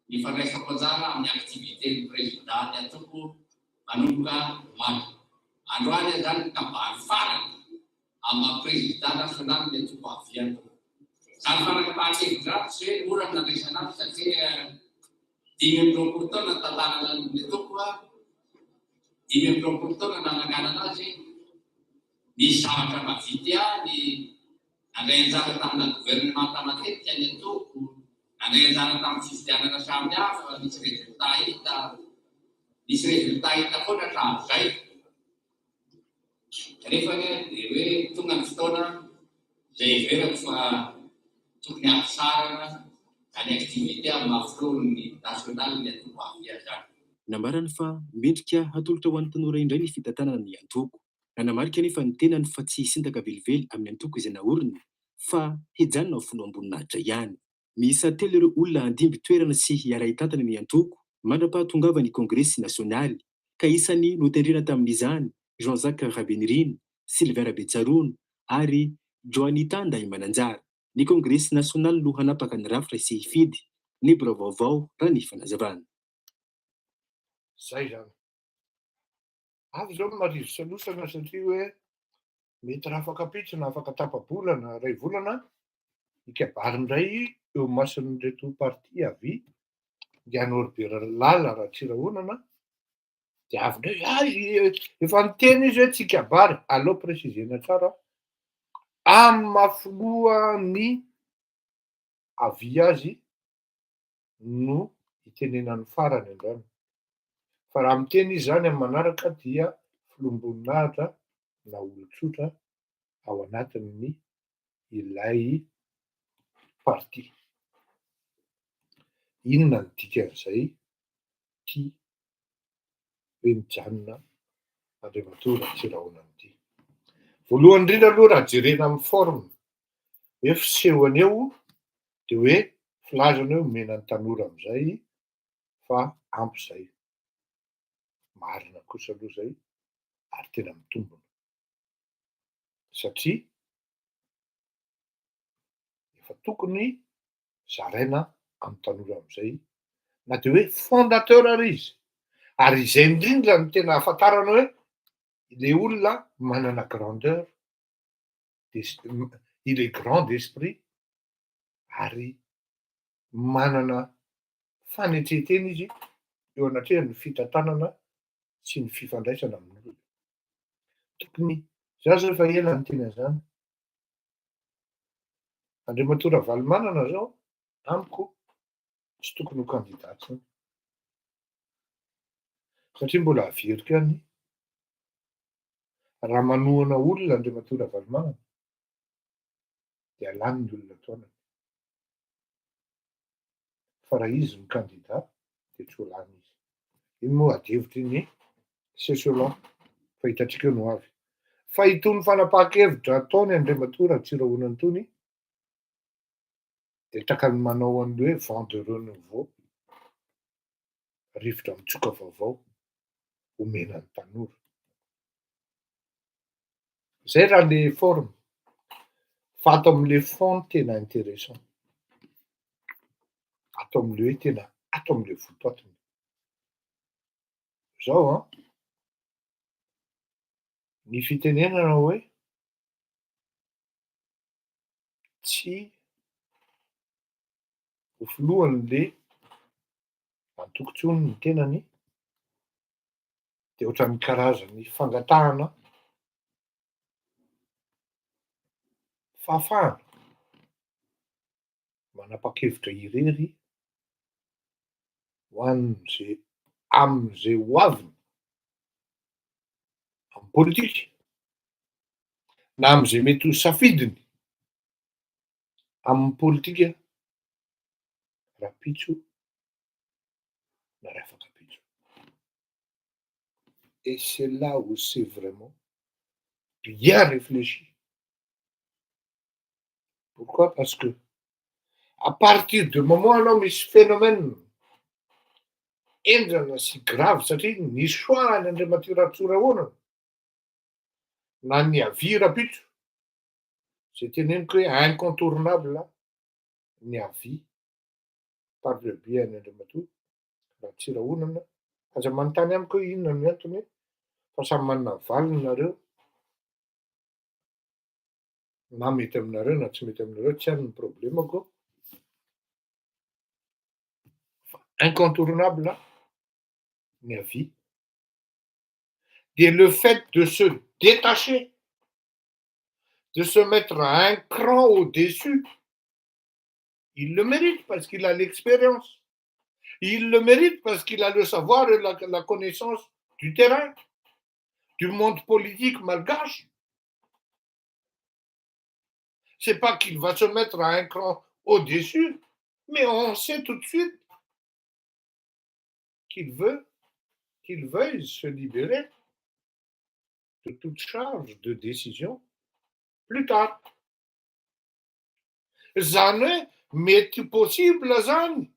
ny fandraisako anjara amin'ny aktiviten'ny président ny antoko manomboka hoaly. Androany zany kabary farany amin'ny président national ny antoko avy antoko. Zany farakapahakevitra tsy hoe ora nandraisana azy satria 5 taona tantarana ny antoko 5 taona nananganana azy Misy zavatra maventy any angayanjara tamina gouvernemanta matetika ny atoko, angayanjara tamin'ny fifidianana samihafa, misy resultat hita foana hatramin'izay. Rehefa dia hoe tonga ny fotoana izay iverako fa tokony ampisarana any activité amin'ny mahafolony nasionaly ny atoko avia zany. Namarana fa mendrika hatolotra ho an'ny tanora indray ny fitantanana ny antoko. Nanamarika nefa ny tenany fa tsy sintaka velively amin'ny antoko izay naoriny, fa hijanona ho folo amboninahitra ihany. Miisa telo ireo olona andimby toerana sy hiara-hitantana ny antoko mandra-pahatongava ny kongresy nasionaly, ka isany notendrena tamin'izany Jean-Jacques Rabenirina, Sylvain Rabetsarono ary Joanita Ndaimananjara. Ny kongresy nasionaly no hanapaka ny rafitra sy hifidy ny bira vaovao raha ny fanazavana. Zay zany. Avy zao ny marivo salosana satria hoe mety raha afaka pitsina, afaka tapa-bolana, ray volana, ikabary indray eo mason'reto parti avy dia Norbert Lala raha Tsirahonana dia avy indray efa niteny izy hoe tsy ikabary, aleo précisena tsara amin'ny mafoloany avy azy no itenenan'ny farany andrano. Fa raha miteny izy zany amin'ny manaraka dia filomboninahitra na olon-tsotra ao anatin'ny ilay parti. Inona ny dikan'izay tia hoe mijanona Andriamatoa Ratsirahonana ity? Voalohany indrindra aloha raha jerena amin'ny forme hoe fisehony eo dia hoe filazana hoe omena ny tanora amin'izay fa ampy izay. Marina kosa aloha izay ary tena mitombona satria efa tokony zaraina amin'ny tanora amin'izay na dia hoe fondateur ary izy, ary izay indrindra ny tena ahafantarana hoe ilay olona manana grandeur, il est grand d'esprit ary manana fanetretena izy eo anatrehan'ny fitantanana sy ny fifandraisana amin'olona. Tokony za zao efa ela ny tena zany. Andriamatoa Ravalomanana zao amiko tsy tokony ho kandidaty zany. Satria mbola averiko ihany raha manohana olona Andriamatoa Ravalomanana dia lany ny olona taonany. Fa raha izy ny kandidat dia tsy ho lany izy. Iny moa adihevitry ny Sesolan fa hitantsika no avy. Fa itony fanapahan-kevitra ataony Andriamatoa Ratsirahonana itony dia takany manao an'ilay hoe vent de renouveau, rivotra mitsoka vaovao omena ny tanora. Zay raha le forme. Fa ato amin'ilay fond tena intéressant. Ato amin'ilay hoe tena ato amin'ilay votoatiny. Zao ny fitenenana hoe tsy ho filohan'ilay antokontsony ny tenany dia ohatran'ny karazany fangatahana fahafahana manapa-kevitra irery ho an'izay amin'izay ho aviny amin'ny politika na amin'izay mety ho safidiny amin'ny politika rapitso na ray afaka pitso. Et c'est là où c'est vraiment bien réfléchi. Pourquoi? Parce que à partir du moment anao misy phénomène endrana sy grave satria ny choix ny Andriamatoa Ratsirahonana na ny avy rapitso zay teneniko hoe incontournable ny avy par le biais ny Andriamatoa Ratsirahonana. Aza manontany amiko hoe inona ny antony fa samy manana ny valiny nareo na mety aminareo na tsy mety aminareo, tsy any ny problemako. Incontournable ny avy. Et le fait de se détacher de se mettre à un cran au-dessus. Il le mérite parce qu'il a l'expérience. Il le mérite parce qu'il a le savoir et la connaissance du terrain, du monde politique malgache. C'est pas qu'il va se mettre à un cran au-dessus, mais on sait tout de suite qu'il veuille se libérer de toute charge de décision plus tard. Zane met possible zane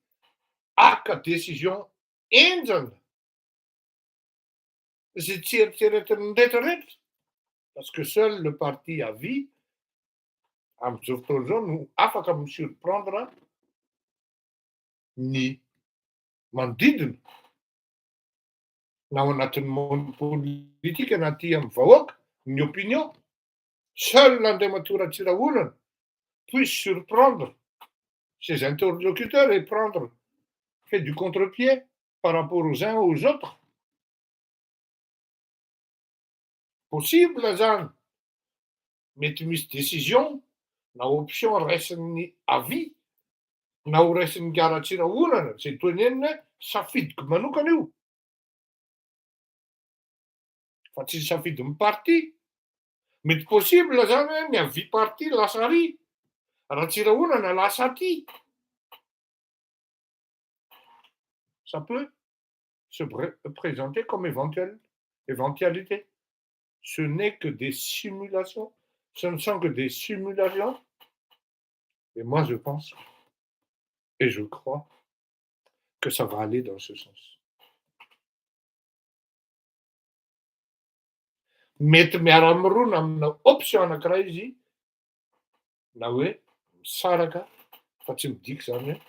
aka décision enjana. Zay tsy eritreretiny rehetrarehetra. Parce que seul le parti à vie, amin'izao fotoana izao no afaka misurprendre ny manodidina na ao anatin'ny monde politique anaty amin'ny vahoaka, ny opinion. Seul l'Andriamatora Ratsirahonana puisse surprendre ses interlocuteurs et prendre fait du contre-pied par rapport aux uns aux autres. Possible zany. Mety misy décision na option raisin'ny avis na ho raisin'ny Ratsirahonana zay toy ny hoe safidiko manokana io. Fa tsy safidin'ny parti. Mety possible zany hoe ny avis parti lasa ry, Ratsirahonana lasa aty. Ça peut se présenter comme éventualité. Ce n'est que des simulations. Ce ne sont que des simulations. Et moi, je pense et je crois que ça va aller dans ce sens. Mety miara-mirona amina option anankiray izy na hoe misaraka fa tsy midika zany hoe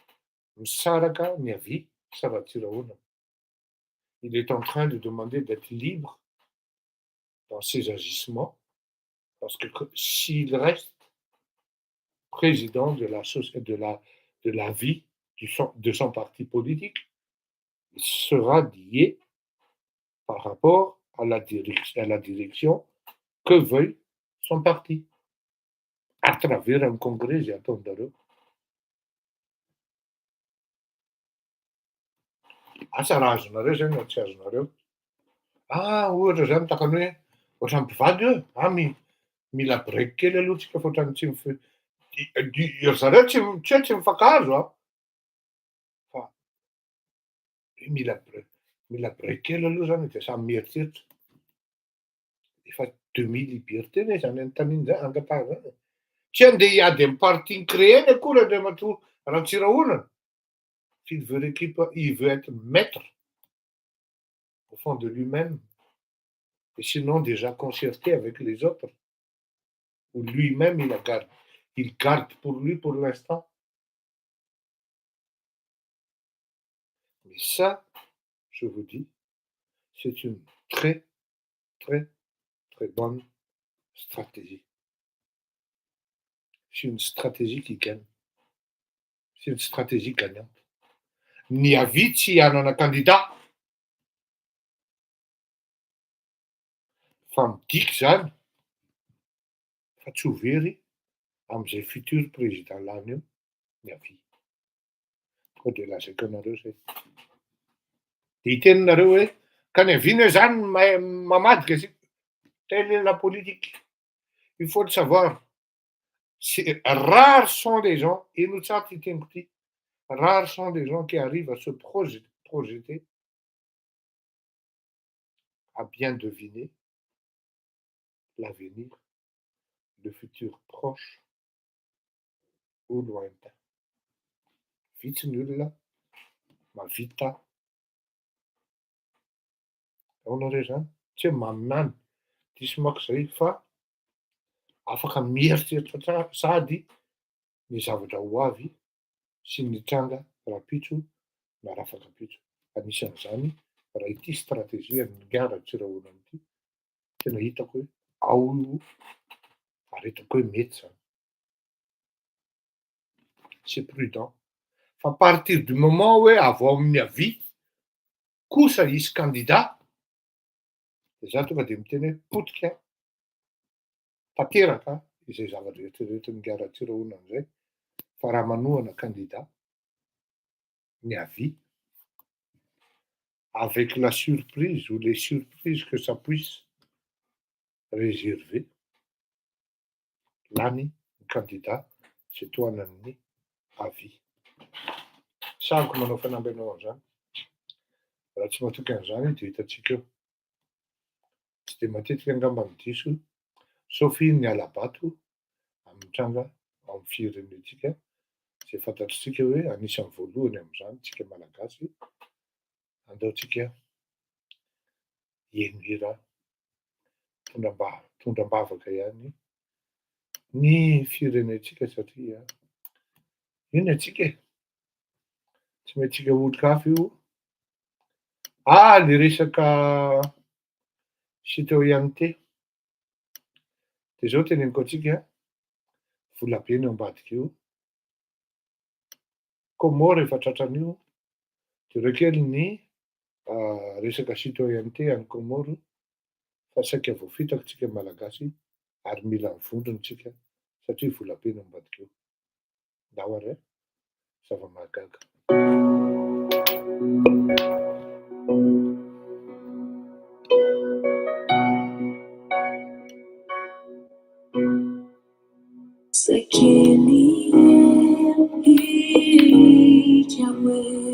misaraka ny avis sa Ratsirahonana. Il est en train de demander d'être libre dans ses agissements parce que s'il reste président de la vie de son parti politique, il sera lié par rapport à la direction que veuille son parti à travers un congrès zay ataon'dareo. Asa raha azonareo zany na tsy azonareo. Ohatra zany takany hoe ohatran'ny mpivady io, mila break kely aloha tsika fa ohatrany tsy ry zareo tsy mifankahazo fa mila break kely aloha zany de samy mieritreritra. Efa demi-liberté ne zany anontaniana zany angatahana zany. Tsy andeha hiady amin'ny parti créé akory Andriamatoa Ratsirahonana. Il veut être maître au fond de lui-même, et sinon déjà concerté avec les autres, ou lui-même il garde pour lui pour l'instant. Mais ça, je vous dis, c'est une très, très, très bonne stratégie. C'est une stratégie qui gagne. C'est une stratégie gagnante. Ny avis tsy hanana candidat. Fa midika zany fa tsy ho very amin'izay futur président lany io ny avis. Tonga de lazaiko anareo zay. De hiteninareo hoe ka ny aviana zany mamadika asika. Telle est la politique. Il faut le savoir. Rares sont les gens, et nous rares sont les gens qui arrivent à se projeter, à bien deviner l'avenir, le futur proche ou lointain. Vitsy ny olona mavita. Aonareo zany tsy hoe maminany diso mako zay fa afaka mieritreritra sady ny zavatra ho avy sy ny tranga rapitso na rafakapitso. Anisan'izany raha ity stratégie amin'ny Ratsirahonana ity tena hitako hoe ao aretako hoe mety zany. C'est prudent. Fa à partir du moment hoe avy ao amin'ny avis kosa hisy candidat, de za tonga de miteny hoe potika tanteraka izay zava-rehetrarehetra migaratsiraona an'izay fa raha manohana candidat ny avis avec la surprise ou les surprises que ça puisse réserver lany ny candidat sy toanan'ny avis. Sariko manao fanambianao an'izany. Raha tsy matoky an'izany dia hitantsika eo. Tsy dia matetika angamba ny diso, sauf ny alabato amin'ny tranga ao amin'ny firenentsika izay fantatritsika hoe anisan'ny voalohany amin'izany tsika malagasy andaontsika hienira tondram-bavaka ihany ny firenentsika satria iny atsika tsy maintsika olo-kafa io. Le resaka citoyenneté dia zao teneniko atsika vola be ny ambadika io. Comore efa tratran'io dia reo kely ny resaka citoyenneté any Comore fa saika voafitako tsika malagasy ary mila mivondrona tsika satria vola be ny ambadika io. Ndao ary zava-mahagaga. Sakeni Yahweh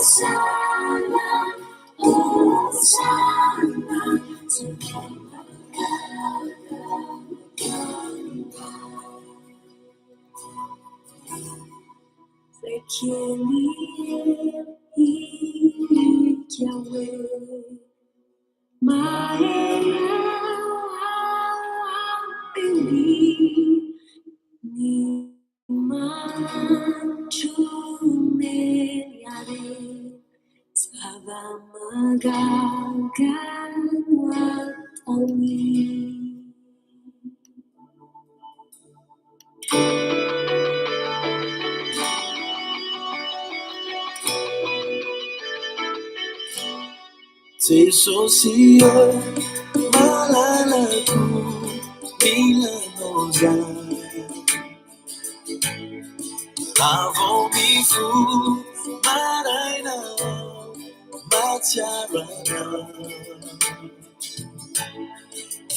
Hosanna, Hosanna. Tesosia malalaku milanosa lavonifu maraina macharana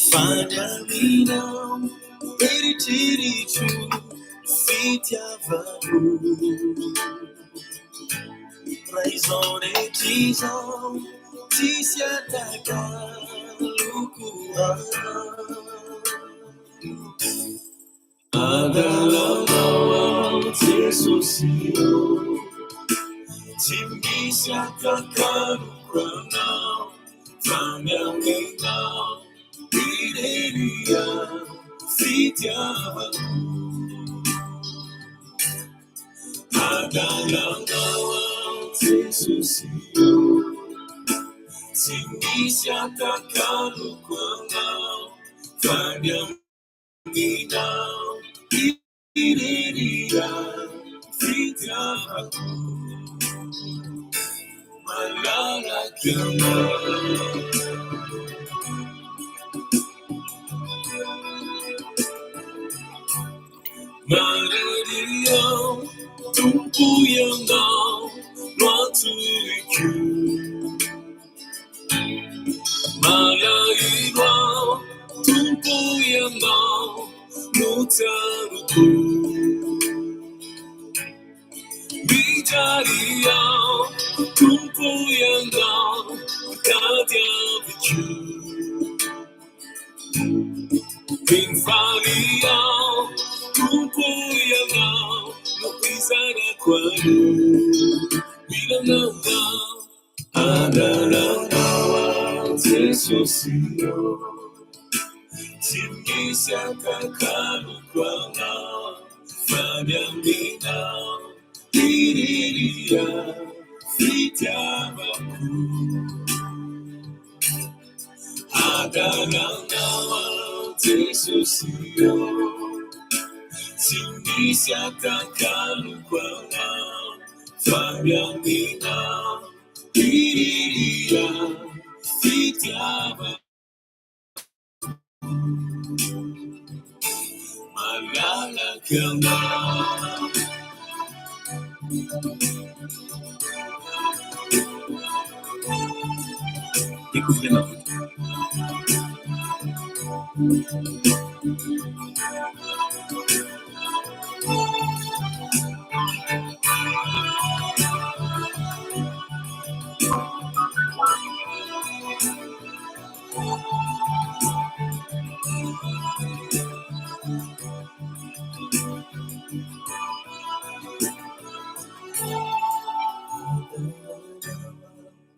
fanyamina eritirichu fitiavaru raisone tizão se atacar loucura Adalawa te socio te me se atacar loucura Fangamina ireria fitiava Adalawa te socio Se me se atacar no quando Fanya me não iria Fitava Malala Kama Malaria Tumpu yang não Notu iku Malaria Tumpu yang não Nutaruku Bijaria Tumpu yang não Kadia bicu Pinfalia Tumpu yang não No pisara quando Bila não Adalawa te socio Te me se atacar no quando Fanyamina Iriria Fitiava Adalawa te socio Te me se atacar no quando Fanyamina Iriria Fitiava Malala Kama Découvrez ma route.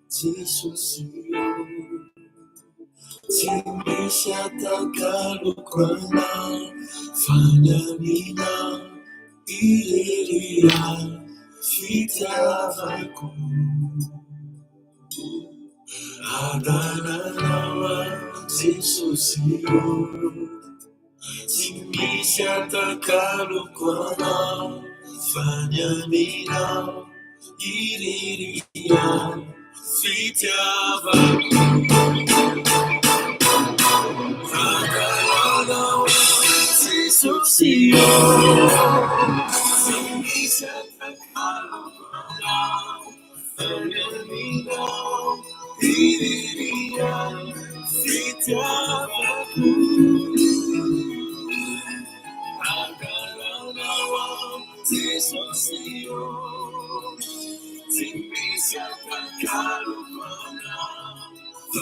Te socio Te me se atacar no quando Fanyamina Iriria Fitiava Adalawa te socio Te me se atacar no quando Fanyamina Iriria Fitiava Adalawa te socio Te me se atacar no quando Fanyamina Iriria Fitiava Adalawa te socio Te me se atacar no quando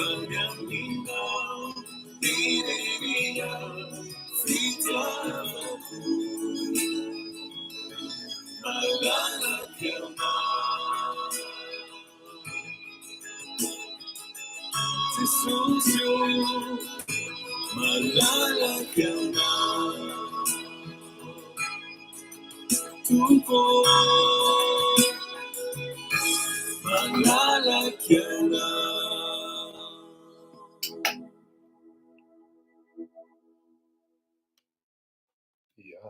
Ia.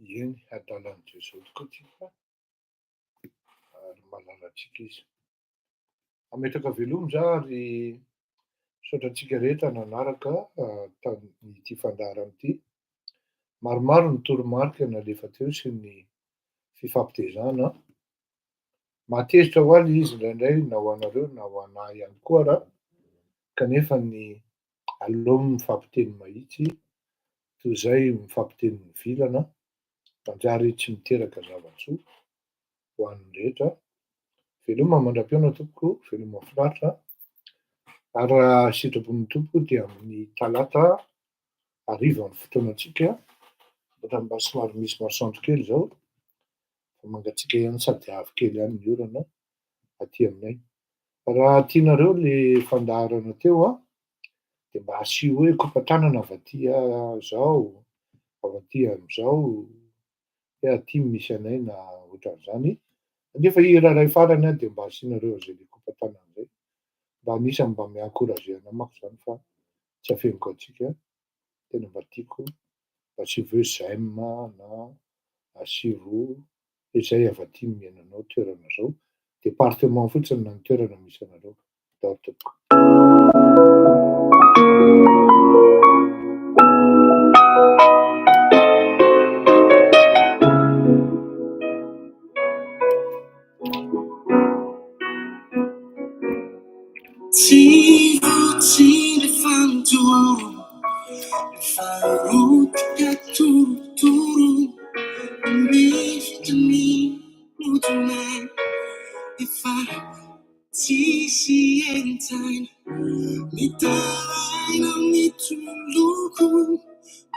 Eny adalan'i Jesosy koa tsika ary malalatsika izy. Ametraka velomy za ary saotratsika rehetra nanaraka ity fandaharana ity. Maromaro ny toromarika nalefa teo sy ny fifampitezana. Matezitra ho aly izy indraindray na ho anareo na ho anahy ihany koa raha kanefa ny aleomy mifampiteny mahitsy toy izay mifampiteny mivilana manjary tsy miteraka zava-tsoa ho an'ny rehetra. Veloma mandram-piaona tompoko, veloma mahafinaritra. Ary raha sitrapon'ny tompoko dia amin'ny talata hariva ny fotoanantsika, mba somary misy masoandro kely zao, fa mangatsika ihany sady avy kely ihany ny orana aty aminay. Raha tianareo le fandaharana teo a, dia mba asio hoe kopa-tanana avy aty zao, avy aty amin'izao, hoe aty misy anay na ohatran'izany. Nefa hira iray farany dia mba asianareo zay le kopa-tanana zay. Mba anisany mba miankorazena manko zany fa tsy afenoko antsika. Tena mba tiako mba asivo hoe j'aime na asivo izay avy aty miainanao toerana zao. Département fotsiny na ny toerana misy anareo. Daholo tompoko. Tsy le fantoro, le farotika torotoro, mifitany lotona, efa tsisy entsaina, mitaraina mitoloko,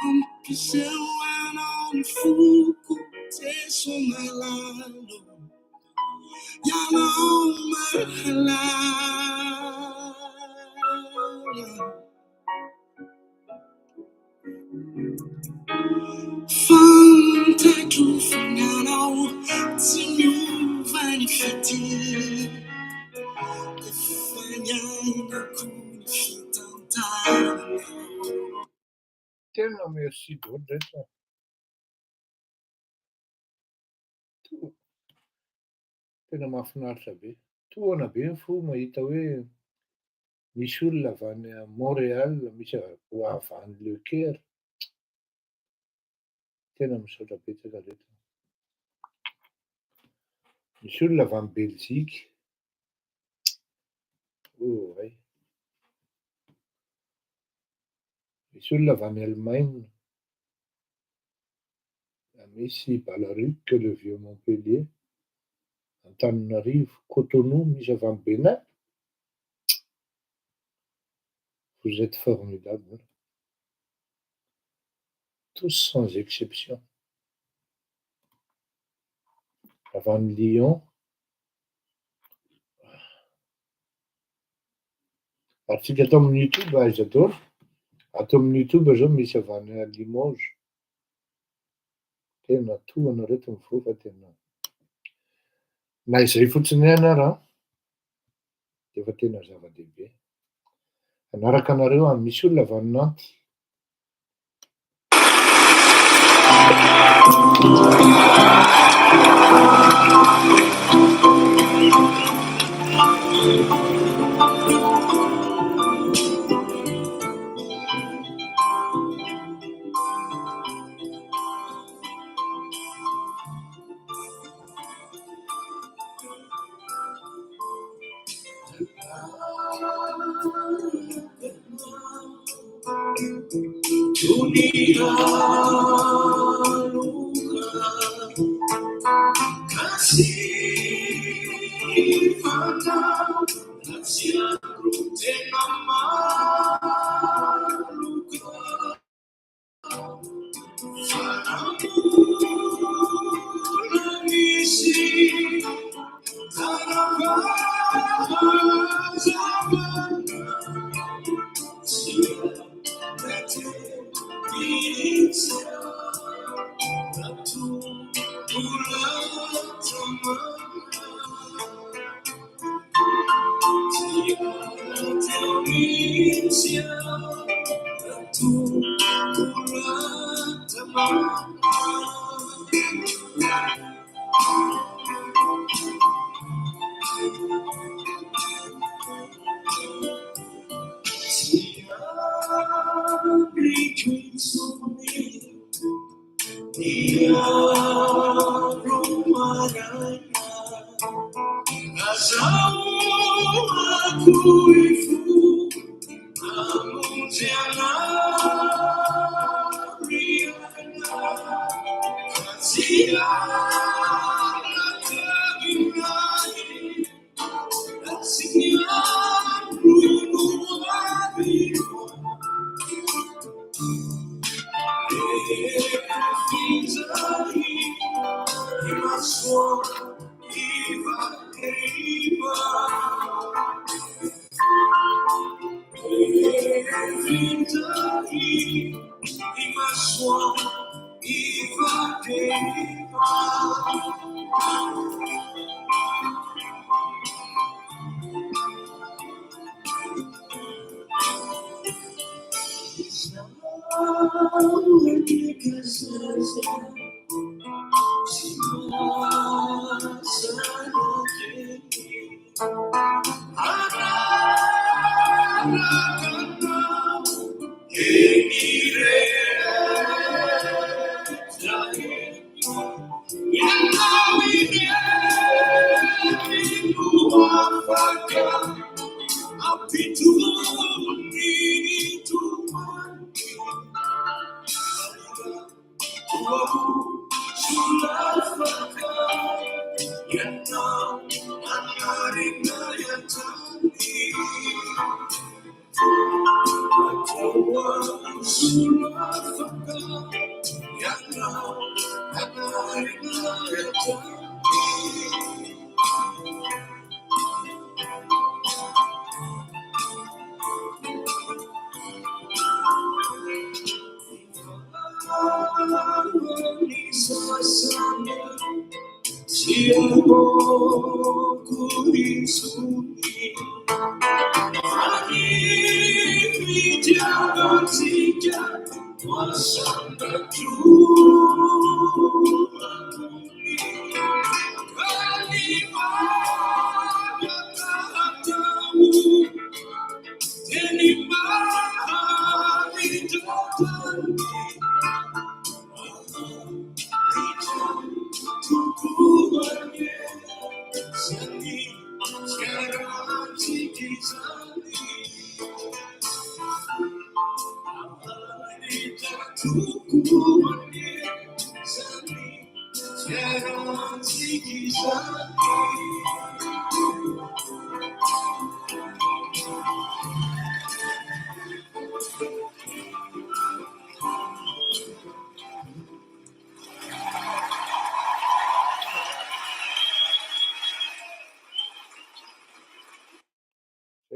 ampiseho anao ny foko, Jeso malalo, ianao mahalala. Fantatro fananao tsy miova ny fity, efa niainako ny fitantaranao. Tena merci daholo rehetra. Tena mahafinaritra be. Tohana be ny fo mahita hoe misy olona avy any Montréal, misy avy any Le Caire. Tena misaotra betsaka rehetra. Misy olona avy any Belzika. Oh hay. Misy olona avy any Allemagne. Misy Balaruc, le Vieux-Montpellier, Antananarivo, Cotonou, misy avy any Bénin. Vous êtes formidables. Tous sans exception. Avy any Lyon. Ary tsika atao amin'ny YouTube aiza daholo. Atao amin'ny YouTube zao misy avy any Limoges. Tena tohana reto ny fo fa tena. Na izay fotsiny ihany raha dia efa tena zava-dehibe. Anaraka anareo any misy olona avy any Nantes.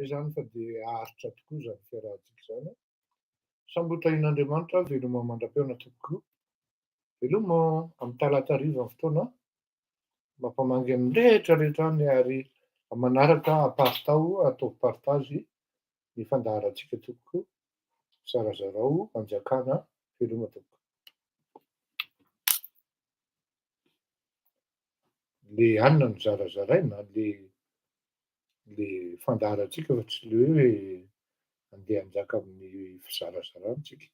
Zay zany fa dia aharitra tokoa zany fiarahantsika zany. Sambotra in'Andriamanitra veloma mandram-peona tokoa. Veloma amin'ny talata hariva amin'ny fotoana mampamangy amin'ny rehetra ny ary manaraka apartao atao partage ny fandaharantsika tokoa. Zarazarao anjakana veloma tokoa. Le anona no zarazaraina le fandaharantsika fa tsy le hoe andeha hanjaka amin'ny fizarazarantsika.